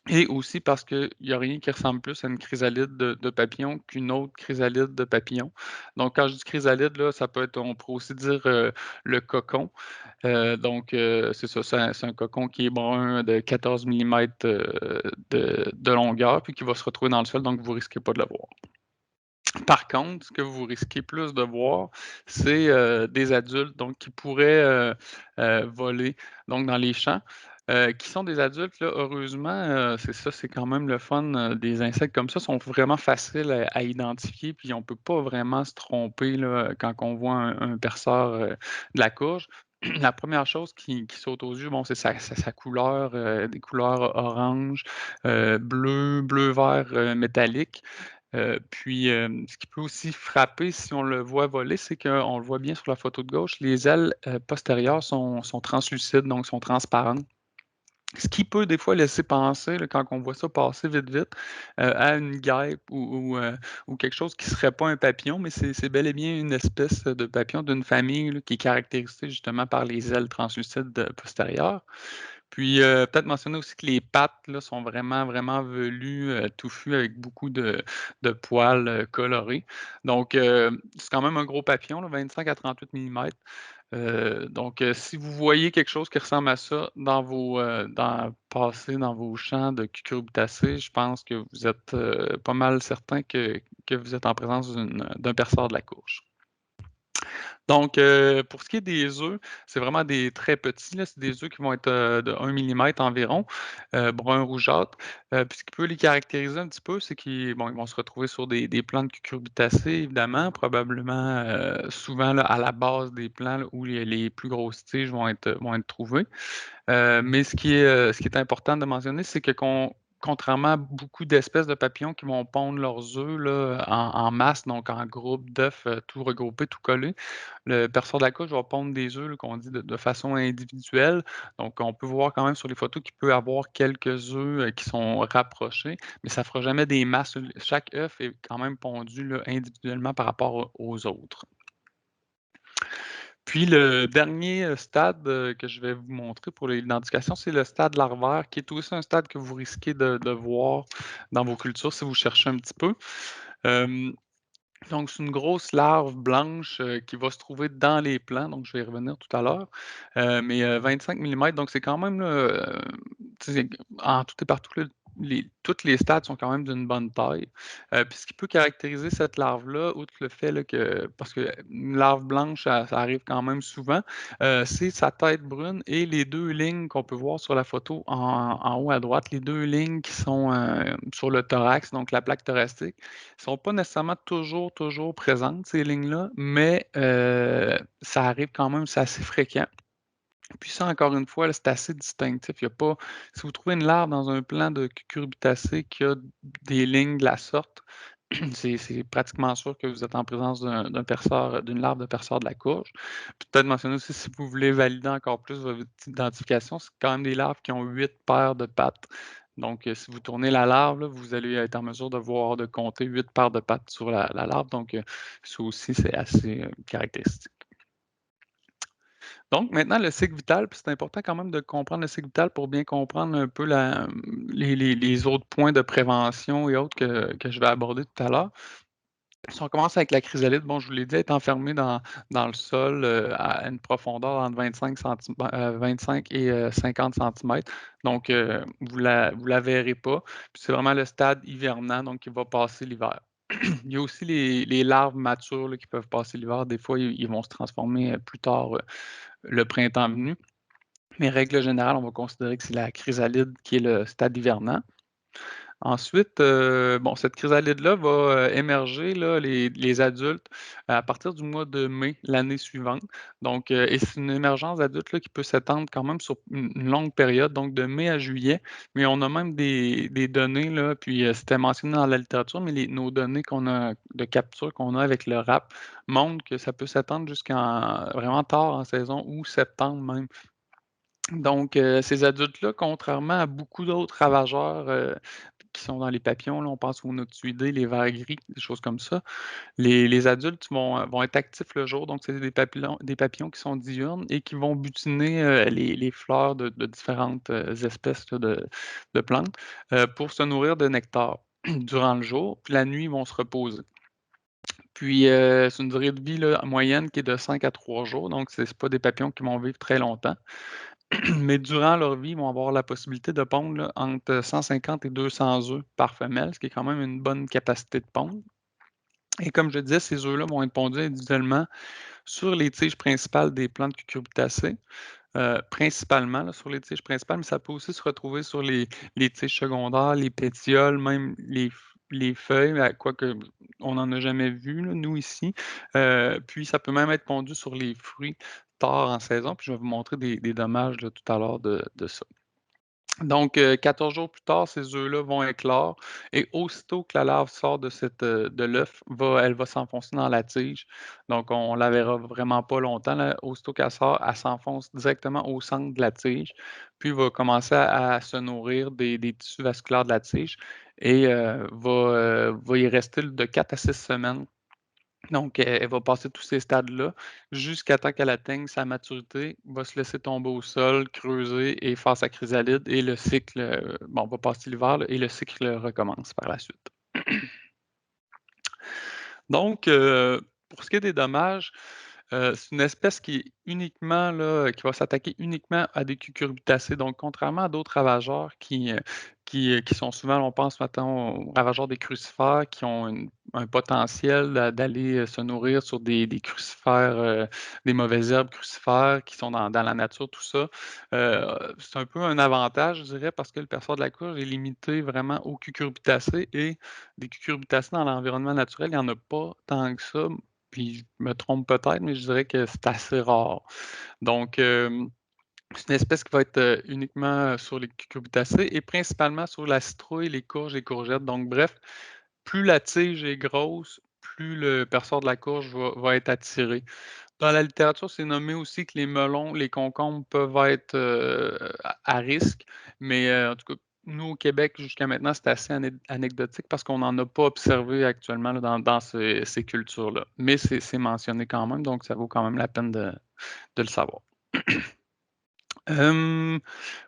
et aussi parce qu'il n'y a rien qui ressemble plus à une chrysalide de papillon qu'une autre chrysalide de papillon. Donc, quand je dis chrysalide, là, ça peut être, on pourrait aussi dire le cocon. Donc, c'est ça, c'est un cocon qui est brun de 14 mm de longueur, puis qui va se retrouver dans le sol, donc vous ne risquez pas de le voir. Par contre, ce que vous risquez plus de voir, c'est des adultes donc, qui pourraient voler donc, dans les champs. Qui sont des adultes, là, heureusement, c'est quand même le fun. Des insectes comme ça sont vraiment faciles à identifier, puis on ne peut pas vraiment se tromper là, quand on voit un perceur de la courge. La première chose qui saute aux yeux, bon, c'est sa couleur, des couleurs orange, bleu-vert métallique. Puis, ce qui peut aussi frapper si on le voit voler, c'est qu'on le voit bien sur la photo de gauche, les ailes postérieures sont translucides, donc sont transparentes. Ce qui peut des fois laisser penser, là, quand on voit ça passer vite, vite, à une guêpe ou quelque chose qui ne serait pas un papillon, mais c'est bel et bien une espèce de papillon d'une famille là, qui est caractérisée justement par les ailes translucides postérieures. Puis, peut-être mentionner aussi que les pattes là, sont vraiment, vraiment velues, touffues avec beaucoup de poils colorés. Donc, c'est quand même un gros papillon, là, 25 à 38 mm. Donc, si vous voyez quelque chose qui ressemble à ça passer dans vos champs de cucurbitacées, je pense que vous êtes pas mal certain que vous êtes en présence d'un perceur de la courge. Donc, pour ce qui est des œufs, c'est vraiment des très petits, là. C'est des œufs qui vont être de 1 mm environ, brun rougeâtre. Puis ce qui peut les caractériser un petit peu, c'est qu'ils vont se retrouver sur des plants de cucurbitacées, évidemment, probablement souvent là, à la base des plants là, où les plus grosses tiges vont être trouvées. Mais ce qui est important de mentionner, c'est que contrairement à beaucoup d'espèces de papillons qui vont pondre leurs œufs là, en masse, donc en groupe d'œufs, tout regroupés, tout collés, le perceur de la courge va pondre des œufs là, qu'on dit de façon individuelle. Donc, on peut voir quand même sur les photos qu'il peut avoir quelques œufs qui sont rapprochés, mais ça ne fera jamais des masses. Chaque œuf est quand même pondu là, individuellement par rapport aux autres. Puis le dernier stade que je vais vous montrer pour l'identification, c'est le stade larvaire, qui est aussi un stade que vous risquez de voir dans vos cultures si vous cherchez un petit peu. Donc, c'est une grosse larve blanche qui va se trouver dans les plants, donc je vais y revenir tout à l'heure. Mais 25 mm, donc c'est quand même, là, tu sais, en tout et partout, là, toutes les stades sont quand même d'une bonne taille. Puis ce qui peut caractériser cette larve-là, outre le fait là, parce qu'une larve blanche, ça arrive quand même souvent, c'est sa tête brune et les deux lignes qu'on peut voir sur la photo en haut à droite, les deux lignes qui sont sur le thorax, donc la plaque thoracique sont pas nécessairement toujours présentes, ces lignes-là, mais ça arrive quand même, c'est assez fréquent. Puis ça, encore une fois, là, c'est assez distinctif. Il y a pas si vous trouvez une larve dans un plant de cucurbitacées qui a des lignes de la sorte, c'est pratiquement sûr que vous êtes en présence d'un perceur, d'une larve de perceur de la courge. Puis peut-être mentionner aussi, si vous voulez valider encore plus votre identification, c'est quand même des larves qui ont 8 paires de pattes. Donc, si vous tournez la larve, là, vous allez être en mesure de compter 8 paires de pattes sur la larve. Donc, ça aussi, c'est assez caractéristique. Donc, maintenant, le cycle vital, puis c'est important quand même de comprendre le cycle vital pour bien comprendre un peu les autres points de prévention et autres que je vais aborder tout à l'heure. Si on commence avec la chrysalide, bon, je vous l'ai dit, elle est enfermée dans le sol à une profondeur entre 25 et 50 centimètres. Donc, vous la verrez pas. Puis c'est vraiment le stade hivernant, donc il va passer l'hiver. Il y a aussi les larves matures là, qui peuvent passer l'hiver. Des fois, ils vont se transformer plus tard le printemps venu. Mais règle générale, on va considérer que c'est la chrysalide qui est le stade hivernant. Ensuite, bon, cette chrysalide-là va émerger, là, les adultes, à partir du mois de mai l'année suivante. Donc, et c'est une émergence d'adultes là, qui peut s'étendre quand même sur une longue période, donc de mai à juillet. Mais on a même des données, là, puis c'était mentionné dans la littérature, mais nos données qu'on a de capture qu'on a avec le RAP montrent que ça peut s'étendre jusqu'en vraiment tard en saison ou septembre même. Donc, ces adultes-là, contrairement à beaucoup d'autres ravageurs qui sont dans les papillons, là, on pense aux noctuidés, les vers gris, des choses comme ça, les adultes vont être actifs le jour. Donc, c'est des papillons qui sont diurnes et qui vont butiner les fleurs de différentes espèces là, de plantes pour se nourrir de nectar durant le jour. Puis la nuit, ils vont se reposer. Puis, c'est une durée de vie là, moyenne qui est de 5 à 3 jours. Donc, ce pas des papillons qui vont vivre très longtemps. Mais durant leur vie, ils vont avoir la possibilité de pondre là, entre 150 et 200 œufs par femelle, ce qui est quand même une bonne capacité de pondre. Et comme je disais, ces œufs-là vont être pondus individuellement sur les tiges principales des plantes cucurbitacées, principalement là, sur les tiges principales, mais ça peut aussi se retrouver sur les tiges secondaires, les pétioles, même les feuilles, quoique on n'en a jamais vu, là, nous ici. Puis ça peut même être pondu sur les fruits tard en saison. Puis je vais vous montrer des dommages là, tout à l'heure de ça. Donc, 14 jours plus tard, ces œufs-là vont éclore et aussitôt que la larve sort de l'œuf, elle va s'enfoncer dans la tige. Donc, on ne la verra vraiment pas longtemps, là. Aussitôt qu'elle sort, elle s'enfonce directement au centre de la tige, puis va commencer à se nourrir des tissus vasculaires de la tige et va y rester de 4 à 6 semaines. Donc, elle va passer tous ces stades-là jusqu'à temps qu'elle atteigne sa maturité, va se laisser tomber au sol, creuser et faire sa chrysalide et le cycle, bon, va passer l'hiver là, et le cycle recommence par la suite. Donc, pour ce qui est des dommages, c'est une espèce qui est uniquement là, qui va s'attaquer uniquement à des cucurbitacées. Donc, contrairement à d'autres ravageurs qui sont souvent, on pense maintenant aux ravageurs des crucifères, qui ont un potentiel d'aller se nourrir sur des crucifères, des mauvaises herbes crucifères qui sont dans la nature, tout ça. C'est un peu un avantage, je dirais, parce que le perçoir de la courge est limité vraiment aux cucurbitacées et des cucurbitacées dans l'environnement naturel, il n'y en a pas tant que ça. Puis je me trompe peut-être, mais je dirais que c'est assez rare. Donc, c'est une espèce qui va être uniquement sur les cucurbitacées et principalement sur la citrouille, les courges, les courgettes. Donc, bref, plus la tige est grosse, plus le perçoir de la courge va être attiré. Dans la littérature, c'est nommé aussi que les melons, les concombres peuvent être à risque, mais en tout cas, nous, au Québec, jusqu'à maintenant, c'est assez anecdotique parce qu'on n'en a pas observé actuellement là, dans ces cultures-là. Mais c'est mentionné quand même, donc ça vaut quand même la peine de le savoir.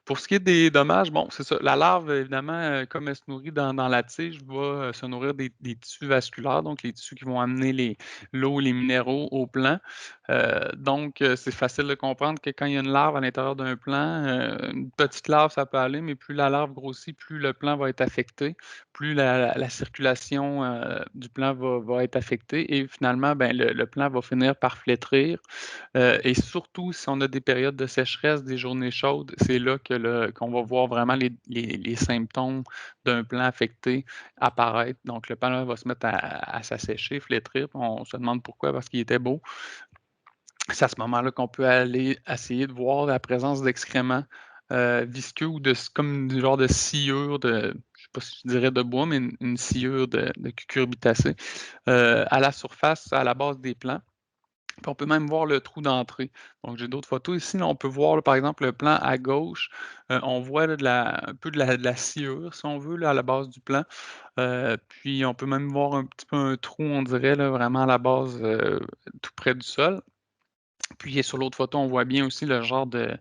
Pour ce qui est des dommages, bon, c'est ça. La larve, évidemment, comme elle se nourrit dans la tige, va se nourrir des tissus vasculaires, donc les tissus qui vont amener l'eau, les minéraux au plant. Donc, c'est facile de comprendre que quand il y a une larve à l'intérieur d'un plant, une petite larve, ça peut aller, mais plus la larve grossit, plus le plant va être affecté, plus la circulation du plant va être affectée et finalement, ben, le plant va finir par flétrir. Et surtout, si on a des périodes de sécheresse, des journées chaudes, c'est là qu'on va voir vraiment les symptômes d'un plant affecté apparaître. Donc, le plant va se mettre à s'assécher, flétrir. On se demande pourquoi, parce qu'il était beau. C'est à ce moment-là qu'on peut aller essayer de voir la présence d'excréments visqueux ou comme du genre de sciure je ne sais pas si je dirais de bois, mais une sciure de cucurbitacée à la surface, à la base des plants. Puis on peut même voir le trou d'entrée. Donc, j'ai d'autres photos ici. Là, on peut voir, là, par exemple, le plan à gauche. On voit là, un peu de la sciure, si on veut, là, à la base du plan. Puis on peut même voir un petit peu un trou, on dirait, là, vraiment à la base, tout près du sol. Puis sur l'autre photo, on voit bien aussi le genre de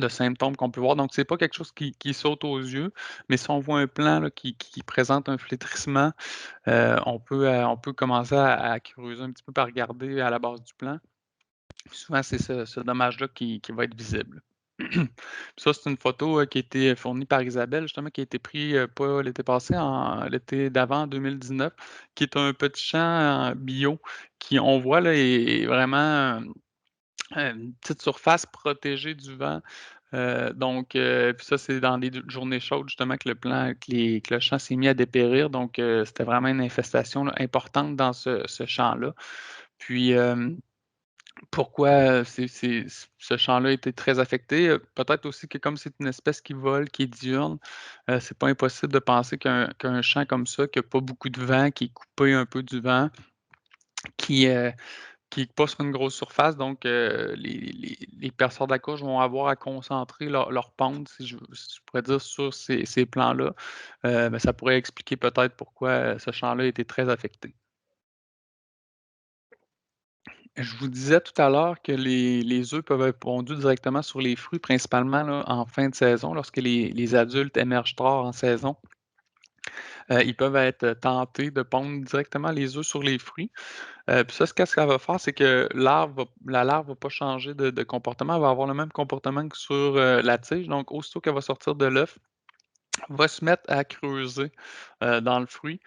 symptômes qu'on peut voir. Donc, c'est pas quelque chose qui saute aux yeux, mais si on voit un plan là, qui présente un flétrissement, on peut commencer à creuser un petit peu par regarder à la base du plan. Puis souvent, c'est ce dommage-là qui va être visible. Puis ça, c'est une photo qui a été fournie par Isabelle, justement, qui a été prise pas l'été passé, l'été d'avant, en 2019, qui est un petit champ bio qui, on voit, là, est vraiment une petite surface protégée du vent. Donc, puis ça, c'est dans des journées chaudes, justement, que que le champ s'est mis à dépérir. Donc, c'était vraiment une infestation là, importante dans ce champ-là. Puis, pourquoi ce champ-là a été très affecté? Peut-être aussi que comme c'est une espèce qui vole, qui est diurne, c'est pas impossible de penser qu'un champ comme ça, qui a pas beaucoup de vent, qui est coupé un peu du vent, qui, euh, qui est pas sur une grosse surface, donc les perceurs de la courge vont avoir à concentrer leur pente, si je pourrais dire, sur ces plans-là. Ben, ça pourrait expliquer peut-être pourquoi ce champ-là a été très affecté. Je vous disais tout à l'heure que les œufs peuvent être pondus directement sur les fruits, principalement là, en fin de saison, lorsque les adultes émergent tard en saison. Ils peuvent être tentés de pondre directement les œufs sur les fruits. Puis ça, qu'est-ce qu'elle va faire, c'est que la larve va pas changer de comportement, elle va avoir le même comportement que sur la tige. Donc, aussitôt qu'elle va sortir de l'œuf, elle va se mettre à creuser dans le fruit.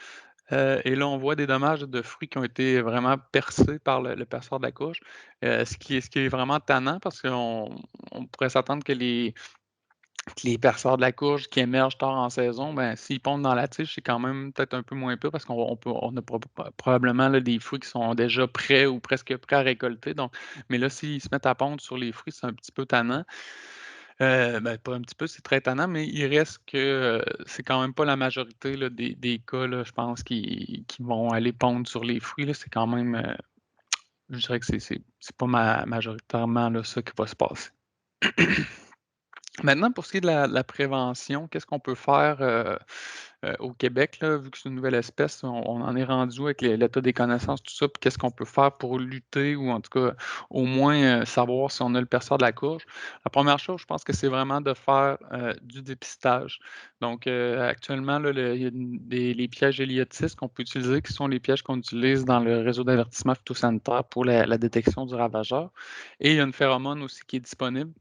Et là, on voit des dommages de fruits qui ont été vraiment percés par le perceur de la courge, ce qui est vraiment tannant parce qu'on pourrait s'attendre que les perceurs de la courge qui émergent tard en saison, ben, s'ils pondent dans la tige, c'est quand même peut-être un peu moins pire parce on a probablement là, des fruits qui sont déjà prêts ou presque prêts à récolter. Donc, mais là, s'ils se mettent à pondre sur les fruits, c'est un petit peu tannant. Ben, pas un petit peu, c'est très tannant, mais il reste que c'est quand même pas la majorité là, des cas, là, je pense, qui vont aller pondre sur les fruits. Là. C'est quand même, je dirais que c'est pas majoritairement là, ça qui va se passer. Maintenant, pour ce qui est de la prévention, qu'est-ce qu'on peut faire au Québec, là, vu que c'est une nouvelle espèce, on en est rendu où avec l'état des connaissances, tout ça, puis qu'est-ce qu'on peut faire pour lutter ou en tout cas au moins savoir si on a le perceur de la courge. La première chose, je pense que c'est vraiment de faire du dépistage. Donc, actuellement, là, il y a les pièges héliotistes qu'on peut utiliser, qui sont les pièges qu'on utilise dans le réseau d'avertissement phytosanitaire pour la détection du ravageur. Et il y a une phéromone aussi qui est disponible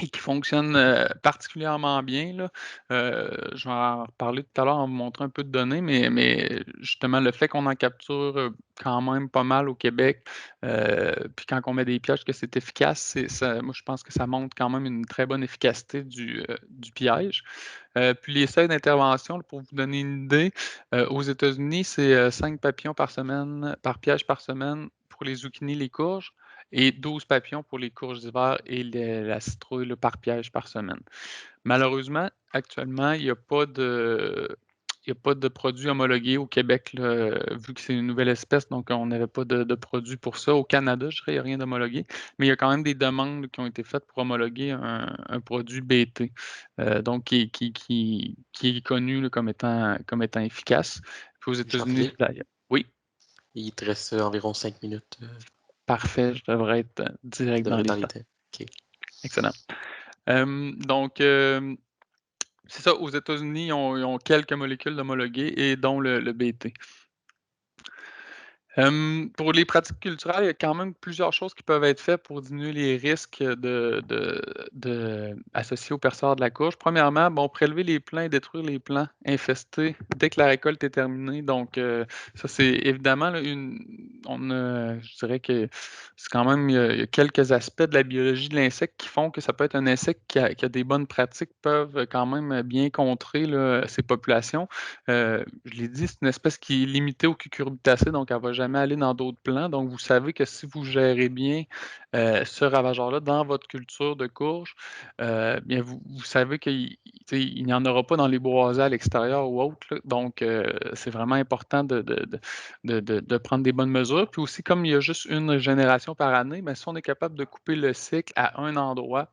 et qui fonctionne particulièrement bien, là. Je vais en reparler tout à l'heure en vous montrant un peu de données, mais justement, le fait qu'on en capture quand même pas mal au Québec, puis quand on met des pièges que c'est efficace, moi je pense que ça montre quand même une très bonne efficacité du piège. Puis les seuils d'intervention, là, pour vous donner une idée, aux États-Unis, c'est 5 papillons par semaine, par piège par semaine pour les zucchinis, les courges et 12 papillons pour les courges d'hiver et la citrouille là, par piège par semaine. Malheureusement, actuellement, il y a pas de produits homologués au Québec, là, vu que c'est une nouvelle espèce, donc on n'avait pas de produits pour ça. Au Canada, je dirais, il n'y a rien d'homologué, mais il y a quand même des demandes qui ont été faites pour homologuer un produit BT, donc qui est connu là, comme étant efficace. Puis aux États-Unis, Jean-Philippe, d'ailleurs. Oui, il te reste environ 5 minutes. parfait, je devrais être Tu direct dans devrais être les dans les temps. temps. OK. Excellent. Donc, c'est ça, aux États-Unis, ils ont quelques molécules homologuées et dont le BT. Pour les pratiques culturelles, il y a quand même plusieurs choses qui peuvent être faites pour diminuer les risques associés aux perceurs de la courge. Premièrement, bon, prélever les plants et détruire les plants infestés dès que la récolte est terminée. Donc, ça, c'est évidemment là, je dirais que c'est quand même, il y a quelques aspects de la biologie de l'insecte qui font que ça peut être un insecte qui a des bonnes pratiques, peuvent quand même bien contrer là, ces populations. Je l'ai dit, c'est une espèce qui est limitée aux cucurbitacées, donc elle ne va jamais aller dans d'autres plants. Donc, vous savez que si vous gérez bien ce ravageur-là dans votre culture de courge, bien vous savez qu'il n'y en aura pas dans les boisés à l'extérieur ou autre, là. Donc, c'est vraiment important de prendre des bonnes mesures. Puis aussi, comme il y a juste une génération par année, bien, si on est capable de couper le cycle à un endroit,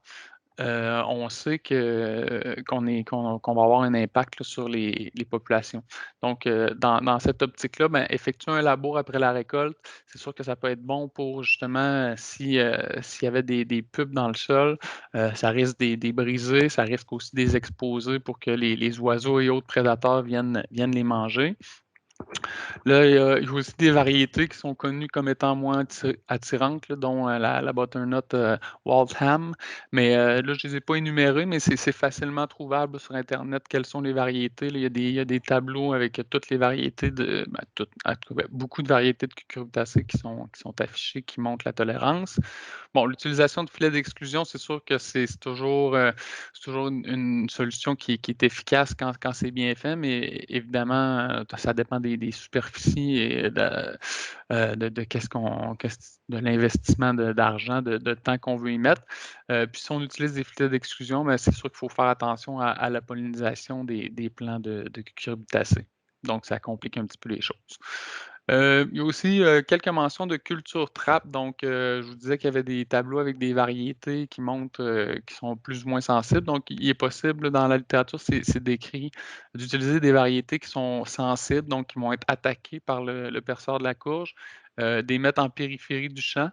on sait qu'on va avoir un impact là, sur les populations. Donc, dans cette optique-là, ben, effectuer un labour après la récolte, c'est sûr que ça peut être bon pour justement, s'il y avait des pubs dans le sol, ça risque de les briser, ça risque aussi de les exposer pour que les oiseaux et autres prédateurs viennent les manger. Là, il y a aussi des variétés qui sont connues comme étant moins attirantes, là, dont la butternut Waltham. Mais là, je ne les ai pas énumérées, mais c'est facilement trouvable sur Internet quelles sont les variétés. Là, il y a des tableaux avec toutes les variétés en tout cas, beaucoup de variétés de cucurbitacées qui sont affichées, qui montrent la tolérance. Bon, l'utilisation de filets d'exclusion, c'est sûr que c'est toujours une solution qui est efficace quand c'est bien fait, mais évidemment, ça dépend des superficies et de l'investissement d'argent, de temps qu'on veut y mettre. Puis si on utilise des filets d'exclusion, ben, c'est sûr qu'il faut faire attention à la pollinisation des plants de cucurbitacées. Donc, ça complique un petit peu les choses. Il y a aussi quelques mentions de culture trappe. Donc, je vous disais qu'il y avait des tableaux avec des variétés qui montrent qui sont plus ou moins sensibles. Donc, il est possible dans la littérature, c'est décrit d'utiliser des variétés qui sont sensibles, donc qui vont être attaquées par le perceur de la courge, des mettre en périphérie du champ.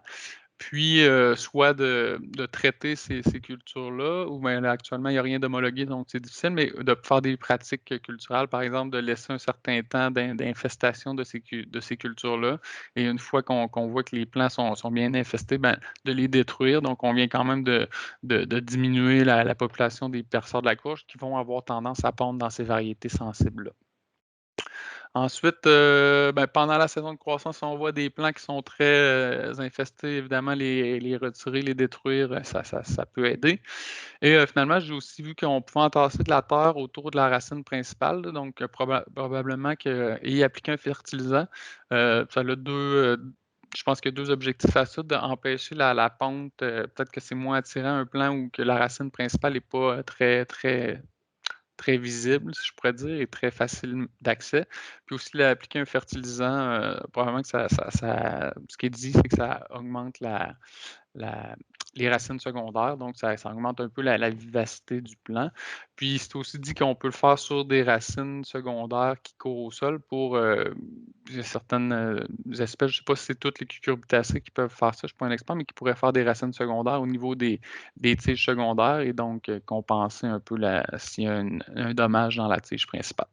Puis, soit de traiter ces cultures-là, ou bien là, actuellement, il n'y a rien d'homologué, donc c'est difficile, mais de faire des pratiques culturelles, par exemple, de laisser un certain temps d'infestation de ces cultures-là. Et une fois qu'on voit que les plants sont bien infestés, ben, de les détruire. Donc, on vient quand même de diminuer la population des perceurs de la courge qui vont avoir tendance à pondre dans ces variétés sensibles-là. Ensuite, ben, pendant la saison de croissance, on voit des plants qui sont très infestés, évidemment, les retirer, les détruire, ça peut aider. Et finalement, j'ai aussi vu qu'on pouvait entasser de la terre autour de la racine principale, là. Donc, probablement y appliquer un fertilisant, ça a je pense qu'il y a deux objectifs à ça, d'empêcher la ponte. Peut-être que c'est moins attirant un plant où que la racine principale n'est pas très visible, si je pourrais dire, et très facile d'accès. Puis aussi, appliquer un fertilisant, probablement que ce qui est dit, c'est que ça augmente les racines secondaires, donc ça augmente un peu la vivacité du plant. Puis c'est aussi dit qu'on peut le faire sur des racines secondaires qui courent au sol pour certaines espèces. Je ne sais pas si c'est toutes les cucurbitacées qui peuvent faire ça, je ne suis pas un expert, mais qui pourraient faire des racines secondaires au niveau des tiges secondaires et donc compenser un peu s'il y a un dommage dans la tige principale.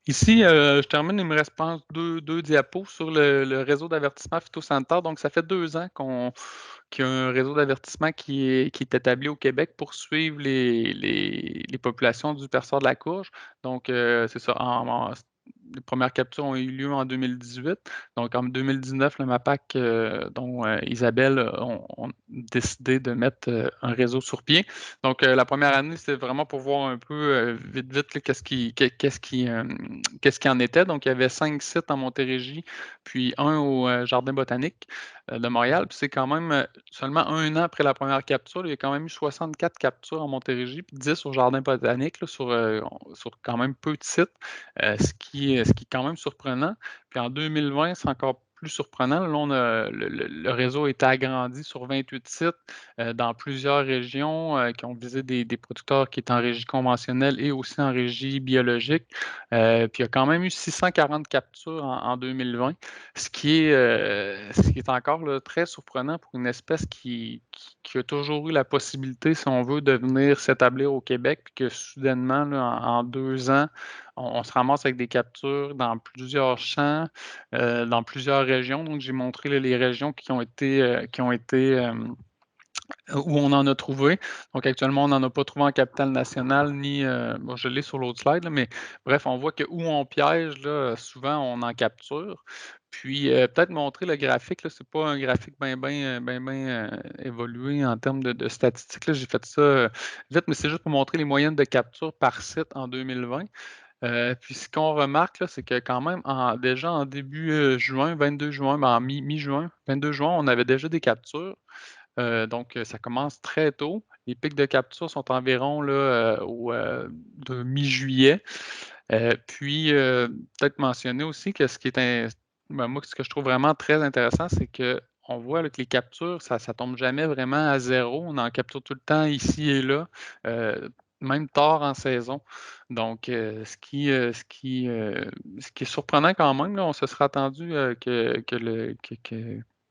Ici, je termine, il me reste, je pense, deux diapos sur le réseau d'avertissement phytosanitaire. Donc, ça fait 2 ans qu'il y a un réseau d'avertissement qui est établi au Québec pour suivre les populations du perceur de la courge. Donc, c'est ça. Les premières captures ont eu lieu en 2018. Donc, en 2019, le MAPAC, dont Isabelle, ont décidé de mettre un réseau sur pied. Donc, la première année, c'était vraiment pour voir un peu vite, là, qu'est-ce qui en était. Donc, il y avait 5 sites en Montérégie, puis un au Jardin botanique de Montréal. Puis c'est quand même seulement 1 an après la première capture, il y a quand même eu 64 captures en Montérégie, puis 10 au Jardin botanique, là, sur quand même peu de sites, ce qui est quand même surprenant. Puis en 2020, c'est encore plus surprenant. Là, le réseau a été agrandi sur 28 sites dans plusieurs régions qui ont visé des producteurs qui étaient en régie conventionnelle et aussi en régie biologique. Puis il y a quand même eu 640 captures en 2020, ce qui est encore là, très surprenant pour une espèce qui a toujours eu la possibilité, si on veut, de venir s'établir au Québec, puis que soudainement, là, en 2 ans, on se ramasse avec des captures dans plusieurs champs, dans plusieurs régions. Donc, j'ai montré là, les régions qui ont été où on en a trouvé. Donc, actuellement, on n'en a pas trouvé en capitale nationale, ni, bon, je l'ai sur l'autre slide, là, mais bref, on voit que où on piège, là, souvent, on en capture. Puis, peut-être montrer le graphique, ce n'est pas un graphique bien évolué en termes de statistiques, là. J'ai fait ça vite, mais c'est juste pour montrer les moyennes de capture par site en 2020. Puis ce qu'on remarque, là, c'est que quand même, déjà en début juin, 22 juin, en mi-juin, 22 juin, on avait déjà des captures. Donc, ça commence très tôt. Les pics de capture sont environ là, de mi-juillet. Puis, peut-être mentionner aussi que moi, ce que je trouve vraiment très intéressant, c'est qu'on voit là, que les captures, ça ne tombe jamais vraiment à zéro. On en capture tout le temps ici et là, même tard en saison. Donc, ce qui est surprenant quand même, là, on se serait attendu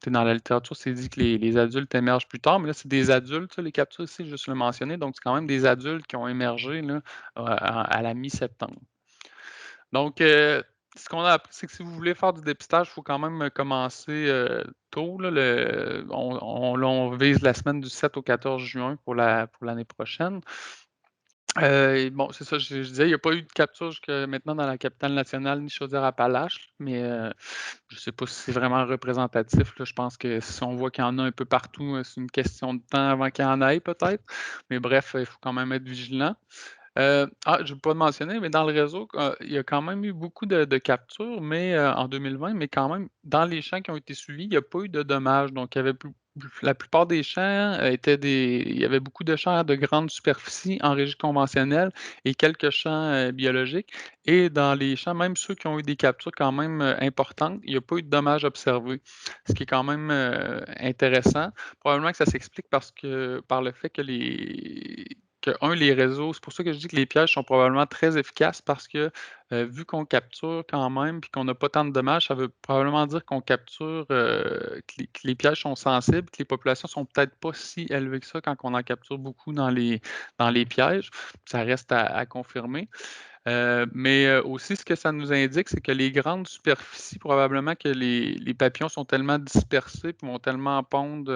dans la littérature, c'est dit que les adultes émergent plus tard, mais là, c'est des adultes, les captures ici, juste le mentionner. Donc, c'est quand même des adultes qui ont émergé là, à la mi-septembre. Donc, ce qu'on a appris, c'est que si vous voulez faire du dépistage, il faut quand même commencer tôt. Là, on vise la semaine du 7 au 14 juin pour l'année prochaine. Bon, c'est ça, je disais, il n'y a pas eu de capture jusqu'à maintenant dans la capitale nationale ni Chaudière-Appalaches, mais je ne sais pas si c'est vraiment représentatif. Là. Je pense que si on voit qu'il y en a un peu partout, c'est une question de temps avant qu'il y en ait peut-être. Mais bref, il faut quand même être vigilant. Je ne vais pas le mentionner, mais dans le réseau, il y a quand même eu beaucoup de captures mais, en 2020, mais quand même, dans les champs qui ont été suivis, il n'y a pas eu de dommages. Donc, il y avait la plupart des champs il y avait beaucoup de champs de grande superficie en régie conventionnelle et quelques champs biologiques. Et dans les champs, même ceux qui ont eu des captures quand même importantes, il n'y a pas eu de dommages observés, ce qui est quand même intéressant. Probablement que ça s'explique par le fait les réseaux, c'est pour ça que je dis que les pièges sont probablement très efficaces parce que vu qu'on capture quand même puis qu'on n'a pas tant de dommages, ça veut probablement dire qu'on capture, que les pièges sont sensibles, que les populations sont peut-être pas si élevées que ça quand on en capture beaucoup dans les pièges. Ça reste à confirmer. Mais aussi, ce que ça nous indique, c'est que les grandes superficies, probablement que les papillons sont tellement dispersés puis vont tellement pondre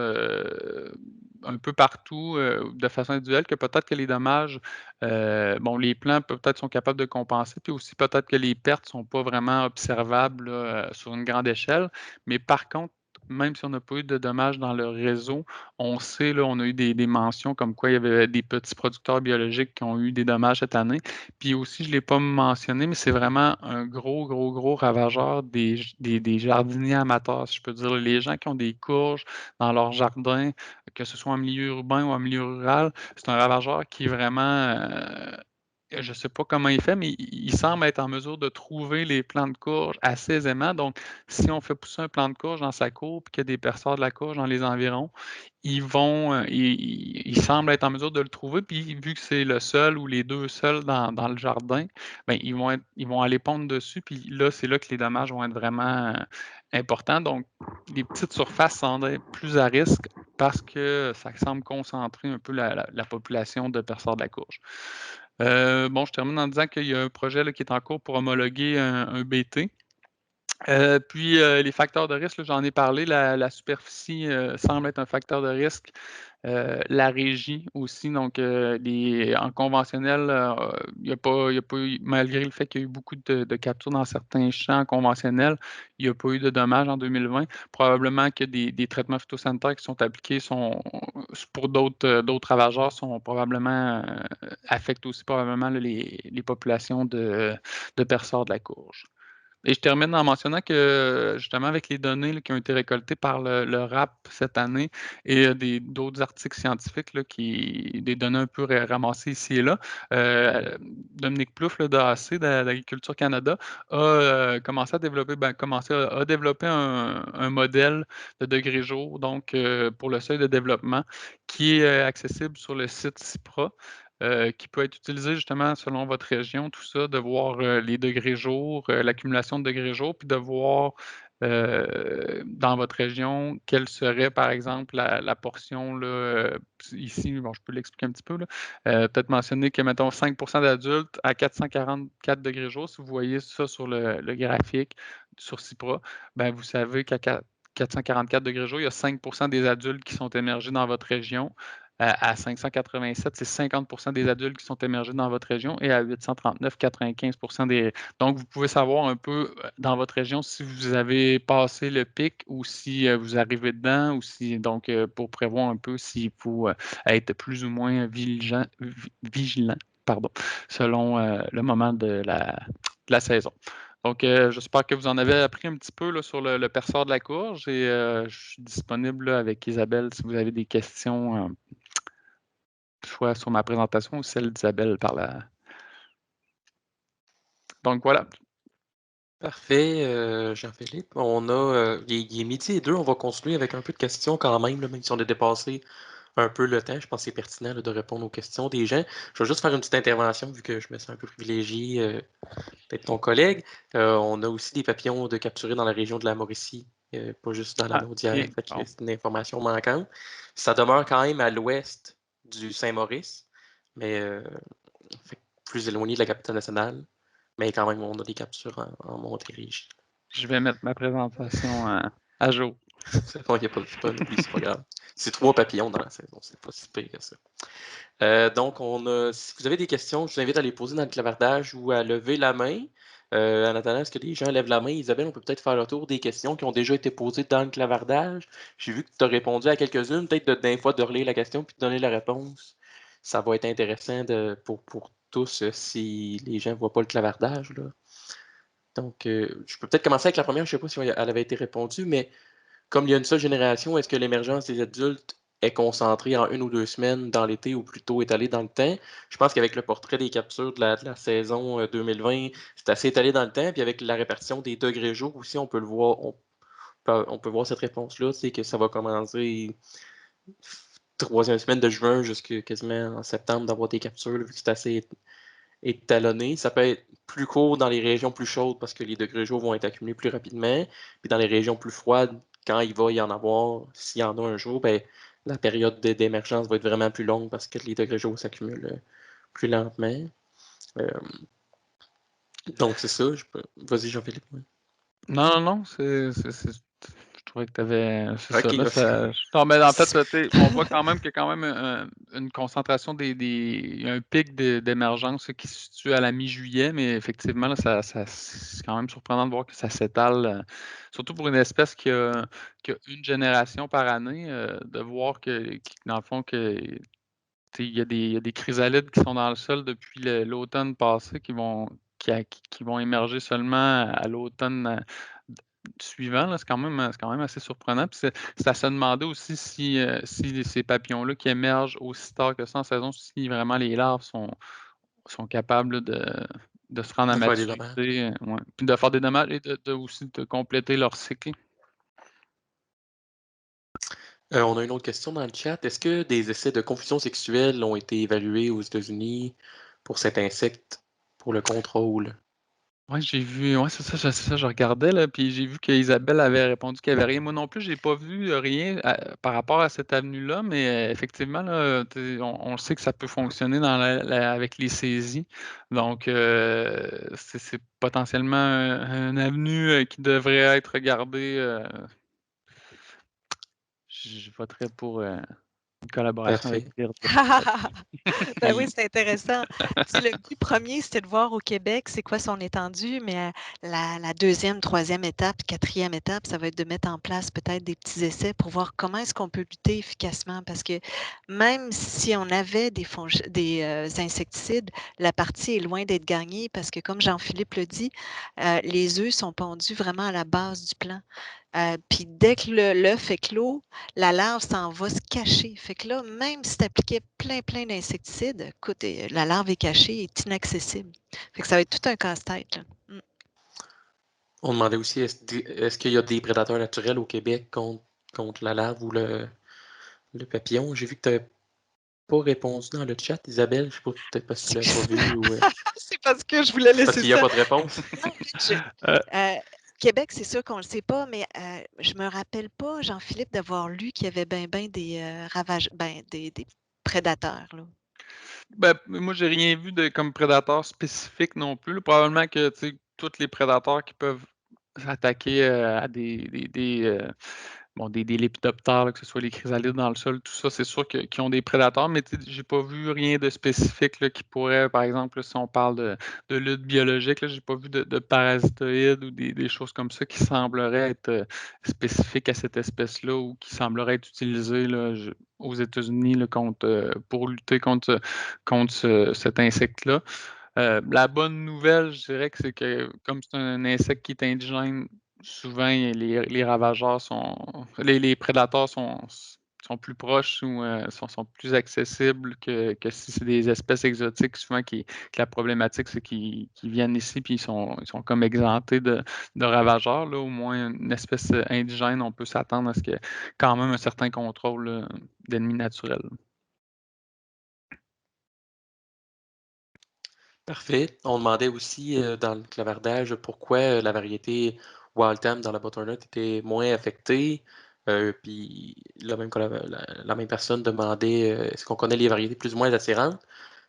un peu partout de façon individuelle que peut-être que les dommages, les plants peut-être sont capables de compenser, puis aussi peut-être que les pertes ne sont pas vraiment observables là, sur une grande échelle. Mais par contre, même si on n'a pas eu de dommages dans le réseau, on sait, là, on a eu des mentions comme quoi il y avait des petits producteurs biologiques qui ont eu des dommages cette année. Puis aussi, je ne l'ai pas mentionné, mais c'est vraiment un gros ravageur des jardiniers amateurs, si je peux dire. Les gens qui ont des courges dans leur jardin, que ce soit en milieu urbain ou en milieu rural, c'est un ravageur qui est vraiment je ne sais pas comment il fait, mais il semble être en mesure de trouver les plants de courge assez aisément. Donc, si on fait pousser un plant de courge dans sa cour et qu'il y a des perceurs de la courge dans les environs, ils semblent être en mesure de le trouver. Puis, vu que c'est le seul ou les deux seuls dans le jardin, ben, ils vont aller pondre dessus. Puis là, c'est là que les dommages vont être vraiment importants. Donc, les petites surfaces semblent être plus à risque parce que ça semble concentrer un peu la population de perceurs de la courge. Je termine en disant qu'il y a un projet là, qui est en cours pour homologuer un BT. Puis les facteurs de risque, là, j'en ai parlé, la superficie semble être un facteur de risque. La régie aussi, donc en conventionnel, il n'y a pas eu, malgré le fait qu'il y a eu beaucoup de captures dans certains champs conventionnels, il n'y a pas eu de dommages en 2020. Probablement que des traitements phytosanitaires qui sont appliqués pour d'autres ravageurs sont probablement affectent aussi probablement là, les populations de perceurs de la courge. Et je termine en mentionnant que, justement, avec les données là, qui ont été récoltées par le RAP cette année et d'autres articles scientifiques, là, des données un peu ramassées ici et là, Dominique Plouffe là, d'AAC, d'Agriculture Canada, a commencé à développer, a développé un modèle de degré jour, donc pour le seuil de développement, qui est accessible sur le site CIPRA. Qui peut être utilisé justement selon votre région, tout ça, de voir les degrés jour, l'accumulation de degrés jour, puis de voir dans votre région quelle serait, par exemple, la portion là, ici, bon, je peux l'expliquer un petit peu. Là, peut-être mentionner que, mettons, 5 d'adultes à 444 degrés jour, si vous voyez ça sur le graphique sur CIPRA, ben, vous savez qu'à 444 degrés jour, il y a 5 des adultes qui sont émergés dans votre région. À 587, c'est 50 des adultes qui sont émergés dans votre région et à 839, 95 des. Donc, vous pouvez savoir un peu dans votre région si vous avez passé le pic ou si vous arrivez dedans ou si, donc, pour prévoir un peu s'il faut être plus ou moins vigilant. selon le moment de la saison. Donc, j'espère que vous en avez appris un petit peu là, sur le perceur de la courge et je suis disponible là, avec Isabelle si vous avez des questions, soit sur ma présentation ou celle d'Isabelle par la. Donc, voilà. Parfait, Jean-Philippe. Il est midi et deux, on va continuer avec un peu de questions quand même, là, même si on a dépassé un peu le temps. Je pense que c'est pertinent là, de répondre aux questions des gens. Je vais juste faire une petite intervention vu que je me sens un peu privilégié d'être ton collègue. On a aussi des papillons de capturer dans la région de la Mauricie, pas juste dans la Naudière. OK. Fait que Bon. c'est une information manquante. Ça demeure quand même à l'ouest du Saint-Maurice, mais fait que plus éloigné de la capitale nationale. Mais quand même, on a des captures en Montérégie. Je vais mettre ma présentation à jour. C'est bon, il n'y a pas d'oubli, c'est pas grave. C'est 3 papillons dans la saison, c'est pas si pire que ça. Donc, si vous avez des questions, je vous invite à les poser dans le clavardage ou à lever la main. En attendant, est-ce que les gens lèvent la main? Isabelle, on peut peut-être faire le tour des questions qui ont déjà été posées dans le clavardage. J'ai vu que tu as répondu à quelques-unes. Peut-être d'un fois de relire la question puis de donner la réponse. Ça va être intéressant pour tous si les gens ne voient pas le clavardage, là. Donc, je peux peut-être commencer avec la première. Je ne sais pas si elle avait été répondue, mais comme il y a une seule génération, est-ce que l'émergence des adultes est concentrée en 1 ou 2 semaines dans l'été ou plutôt étalée dans le temps? Je pense qu'avec le portrait des captures de la saison 2020, c'est assez étalé dans le temps. Puis avec la répartition des degrés jours aussi, on peut le voir, on peut voir cette réponse-là, c'est que ça va commencer troisième semaine de juin jusqu'à quasiment en septembre d'avoir des captures, vu que c'est assez étalonné. Ça peut être plus court dans les régions plus chaudes parce que les degrés jours vont être accumulés plus rapidement. Puis dans les régions plus froides, quand il va y en avoir, s'il y en a un jour, ben, la période d'émergence va être vraiment plus longue parce que les degrés jours s'accumulent plus lentement. Donc c'est ça. Vas-y, Jean-Philippe. Ouais. Non, je trouvais que tu avais. C'est ça, Ok, là. Non, mais en fait, on voit quand même qu'il y a quand même une concentration il y a un pic d'émergence qui se situe à la mi-juillet, mais effectivement, là, c'est quand même surprenant de voir que ça s'étale, surtout pour une espèce qui a une génération par année, de voir dans le fond, il y a des chrysalides qui sont dans le sol depuis l'automne passé qui vont émerger seulement à l'automne suivant. Là. C'est quand même assez surprenant. Puis c'est à se demander aussi si ces papillons-là qui émergent aussi tard que ça en saison, si vraiment les larves sont capables de se rendre à de faire des dommages. maturité, ouais. Puis de faire des dommages et aussi de compléter leur cycle. On a une autre question dans le chat. Est-ce que des essais de confusion sexuelle ont été évalués aux États-Unis pour cet insecte, pour le contrôle? Ouais, j'ai vu, ouais, c'est ça, je regardais, là, puis j'ai vu qu'Isabelle avait répondu qu'il n'y avait rien. Moi non plus, j'ai pas vu rien par rapport à cette avenue-là, mais effectivement, là, on sait que ça peut fonctionner avec les saisies. Donc, c'est potentiellement un avenue qui devrait être regardé. Je voterais pour une collaboration avec Parfait. Virgin. Ben oui, c'est intéressant. Tu sais, le but premier, c'était de voir au Québec c'est quoi son étendue, mais la deuxième, troisième étape, quatrième étape, ça va être de mettre en place peut-être des petits essais pour voir comment est-ce qu'on peut lutter efficacement. Parce que même si on avait des insecticides, la partie est loin d'être gagnée parce que, comme Jean-Philippe le dit, les œufs sont pondus vraiment à la base du plant. Puis dès que l'œuf est clos, la larve s'en va se cacher. Fait que là, même si tu appliquais plein d'insecticides, écoute, la larve est cachée, est inaccessible. Fait que ça va être tout un casse-tête, là. Mm. On demandait aussi, est-ce qu'il y a des prédateurs naturels au Québec contre la larve ou le papillon? J'ai vu que tu n'avais pas répondu dans le chat, Isabelle. Je sais pas, peut-être parce que tu l'avais pas vu ou C'est parce que je voulais c'est parce laisser qu'il n'y a ça. pas de réponse. Non, Euh, Québec, c'est sûr qu'on ne le sait pas, mais je me rappelle pas, Jean-Philippe, d'avoir lu qu'il y avait ben des ravages, des prédateurs, là. Ben, moi, j'ai rien vu comme prédateur spécifique non plus. Là. Probablement que tous les prédateurs qui peuvent s'attaquer à des lépidoptères, là, que ce soit les chrysalides dans le sol, tout ça, c'est sûr qu'ils ont des prédateurs, mais j'ai pas vu rien de spécifique là, qui pourrait, par exemple, là, si on parle de lutte biologique, j'ai pas vu de parasitoïdes ou des choses comme ça qui sembleraient être spécifiques à cette espèce-là ou qui sembleraient être utilisées là, aux États-Unis là, pour lutter contre cet insecte-là. La bonne nouvelle, je dirais que c'est que comme c'est un insecte qui est indigène, souvent les ravageurs les prédateurs sont plus proches ou sont plus accessibles que si c'est des espèces exotiques. Souvent, que la problématique, c'est qu'ils viennent ici puis ils sont comme exemptés de ravageurs. Là, au moins, une espèce indigène, on peut s'attendre à ce qu'il y ait quand même un certain contrôle d'ennemis naturels. Parfait. On demandait aussi dans le clavardage pourquoi la variété Waltham dans la butternut était moins affectée. Puis la même, la même personne demandait est-ce qu'on connaît les variétés plus ou moins attirantes?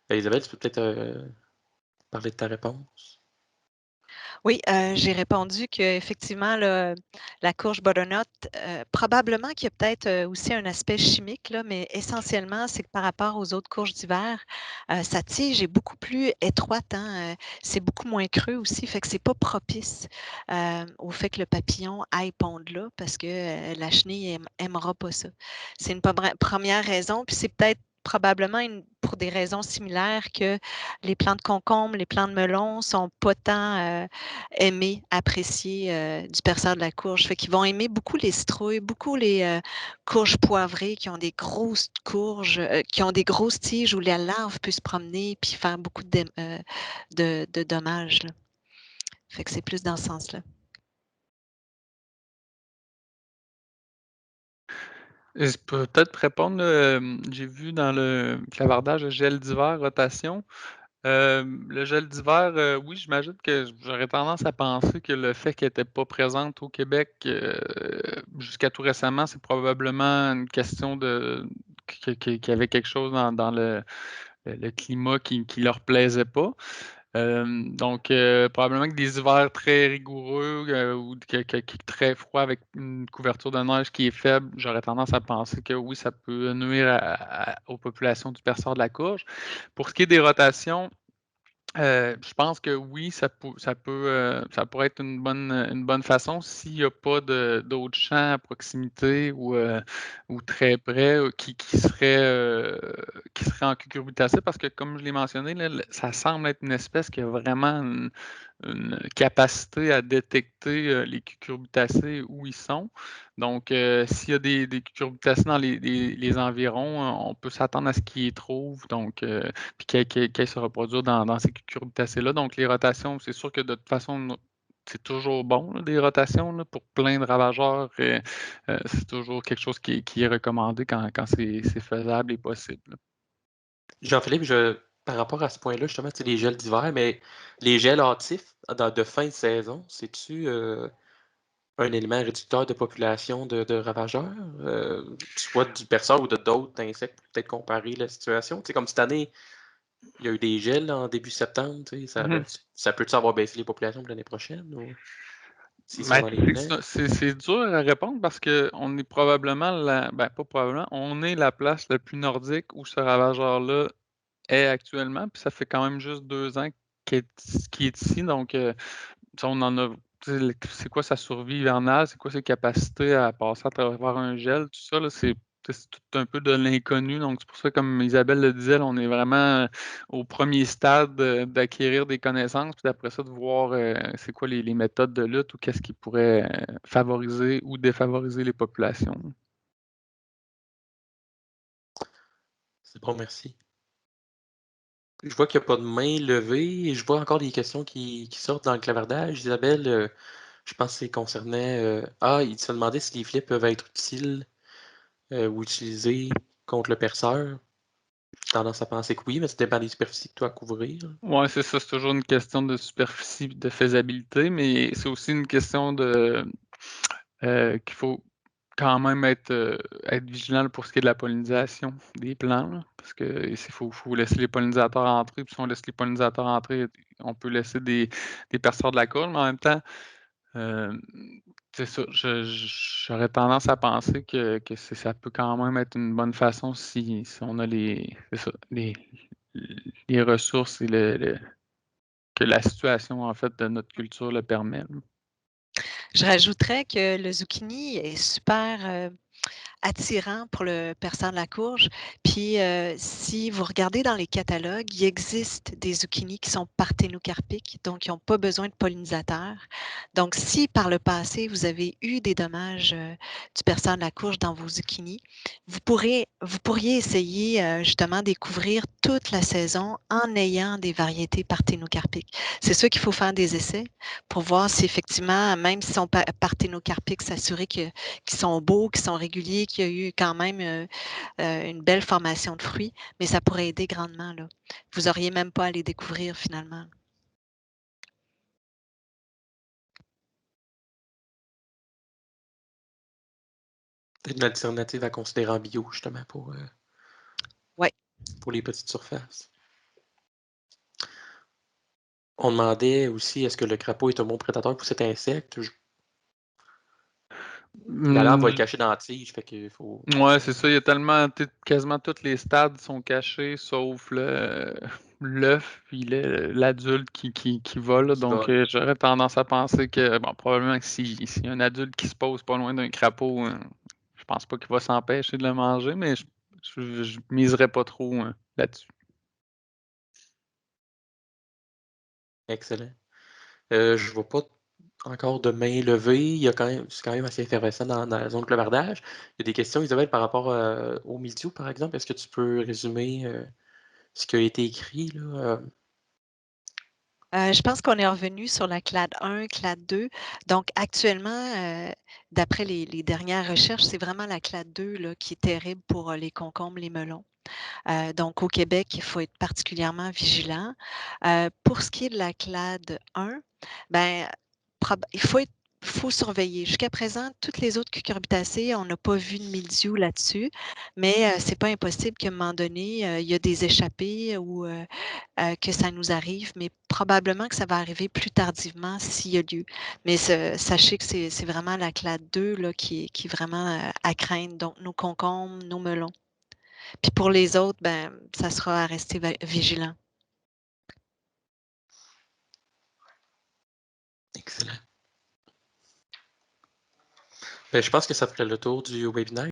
Isabelle, tu peux peut-être parler de ta réponse? Oui, j'ai répondu qu'effectivement, la courge butternut, probablement qu'il y a peut-être aussi un aspect chimique, là, mais essentiellement, c'est que par rapport aux autres courges d'hiver, sa tige est beaucoup plus étroite. Hein, c'est beaucoup moins creux aussi, fait que c'est pas propice au fait que le papillon aille pondre là, parce que la chenille aimera pas ça. C'est une première raison, puis c'est peut-être probablement pour des raisons similaires que les plants de concombre, les plants de melon sont pas tant aimer, apprécier du perçeur de la courge. Fait qu'ils vont aimer beaucoup les citrouilles, beaucoup les courges poivrées qui ont des grosses courges, qui ont des grosses tiges où la larve peut se promener puis faire beaucoup de dommages. Là. Fait que c'est plus dans ce sens-là. Je peux peut-être répondre, j'ai vu dans le clavardage de gel d'hiver, rotation. Le gel d'hiver, oui, j'imagine que j'aurais tendance à penser que le fait qu'elle n'était pas présente au Québec jusqu'à tout récemment, c'est probablement une question qu'il y avait quelque chose dans le climat qui ne leur plaisait pas. Donc, probablement que des hivers très rigoureux ou très froids avec une couverture de neige qui est faible, j'aurais tendance à penser que oui, ça peut nuire aux populations du perçeur de la courge. Pour ce qui est des rotations, je pense que oui, ça pourrait être une bonne façon s'il n'y a pas d'autres champs à proximité ou très près qui seraient en cucurbitacée parce que, comme je l'ai mentionné, là, ça semble être une espèce qui a vraiment une capacité à détecter les cucurbitacées où ils sont. Donc, s'il y a des cucurbitacées dans les environs, on peut s'attendre à ce qu'ils y trouvent. Donc, puis qu'elle se reproduire dans ces cucurbitacées-là. Donc, les rotations, c'est sûr que de toute façon, c'est toujours bon, là, des rotations là, pour plein de ravageurs. C'est toujours quelque chose qui est recommandé quand c'est faisable et possible. Là. Jean-Philippe, par rapport à ce point-là, justement, tu sais, les gels d'hiver, mais les gels hâtifs de fin de saison, c'est-tu un élément réducteur de population de ravageurs, soit du perçeur ou de d'autres insectes, pour peut-être comparer la situation? Tu sais, comme cette année, il y a eu des gels en début septembre, tu sais, Mhm. ça peut-tu avoir baissé les populations pour l'année prochaine, ou s'ils sont Ben, dans les plans? c'est dur à répondre parce qu'on est probablement pas probablement, on est la place la plus nordique où ce ravageur-là est actuellement. Puis ça fait quand même juste 2 ans qu'il est ici. Donc, on en a. C'est quoi sa survie hivernale? C'est quoi ses capacités à passer à travers un gel? Tout ça, là, c'est tout un peu de l'inconnu. Donc, c'est pour ça, comme Isabelle le disait, là, on est vraiment au premier stade d'acquérir des connaissances, puis après ça, de voir c'est quoi les méthodes de lutte ou qu'est-ce qui pourrait favoriser ou défavoriser les populations. C'est bon, merci. Je vois qu'il n'y a pas de main levée et je vois encore des questions qui sortent dans le clavardage. Isabelle, je pense que c'est concernait. Il se demandait si les flips peuvent être utiles ou utilisés contre le perceur. J'ai tendance à penser que oui, mais ça dépend des superficies que tu as à couvrir. Ouais, c'est ça, c'est toujours une question de superficie, de faisabilité, mais c'est aussi une question qu'il faut quand même être vigilant pour ce qui est de la pollinisation des plants, là, parce que faut laisser les pollinisateurs entrer, puis si on laisse les pollinisateurs entrer, on peut laisser des perceurs de la colle, mais en même temps, euh, C'est ça. J'aurais tendance à penser que ça peut quand même être une bonne façon si on a les ressources et que la situation en fait de notre culture le permet. Je rajouterais que le zucchini est super attirant pour le persan de la courge. Puis, si vous regardez dans les catalogues, il existe des zucchinis qui sont parthénocarpiques, donc ils n'ont pas besoin de pollinisateurs. Donc, si par le passé, vous avez eu des dommages du persan de la courge dans vos zucchinis, vous pourriez essayer justement de couvrir toute la saison en ayant des variétés parthénocarpiques. C'est sûr qu'il faut faire des essais pour voir si effectivement, même si sont parthénocarpiques, s'assurer qu'ils sont beaux, qu'ils sont réguliers, qu'il y a eu quand même une belle formation de fruits, mais ça pourrait aider grandement. Là. Vous n'auriez même pas à les découvrir finalement. Peut-être une alternative à considérer en bio, justement, Ouais. pour les petites surfaces. On demandait aussi, est-ce que le crapaud est un bon prédateur pour cet insecte? La larve va être cachée dans la tige, fait qu'il faut... Ouais, c'est ça. Il y a tellement, quasiment tous les stades sont cachés, sauf l'œuf puis l'adulte qui vole. Donc, j'aurais tendance à penser que, bon, probablement que s'il y a un adulte qui se pose pas loin d'un crapaud, je pense pas qu'il va s'empêcher de le manger, mais je miserais pas trop là-dessus. Excellent. Je vois pas encore de main levée. C'est quand même assez effervescent dans la zone clavardage. Il y a des questions, Isabelle, par rapport au mildiou, par exemple. Est-ce que tu peux résumer ce qui a été écrit, là? Je pense qu'on est revenu sur la clade 1, clade 2. Donc, actuellement, d'après les dernières recherches, c'est vraiment la clade 2 là, qui est terrible pour les concombres, les melons. Donc, au Québec, il faut être particulièrement vigilant. Pour ce qui est de la clade 1, ben, il faut surveiller. Jusqu'à présent, toutes les autres cucurbitacées, on n'a pas vu de mildiou là-dessus, mais c'est pas impossible qu'à un moment donné, il y a des échappées ou que ça nous arrive, mais probablement que ça va arriver plus tardivement s'il y a lieu. Mais sachez que c'est vraiment la clade 2 là, qui est vraiment à craindre, donc nos concombres, nos melons. Puis pour les autres, ben, ça sera à rester vigilant. Excellent. Ben, je pense que ça ferait le tour du webinaire.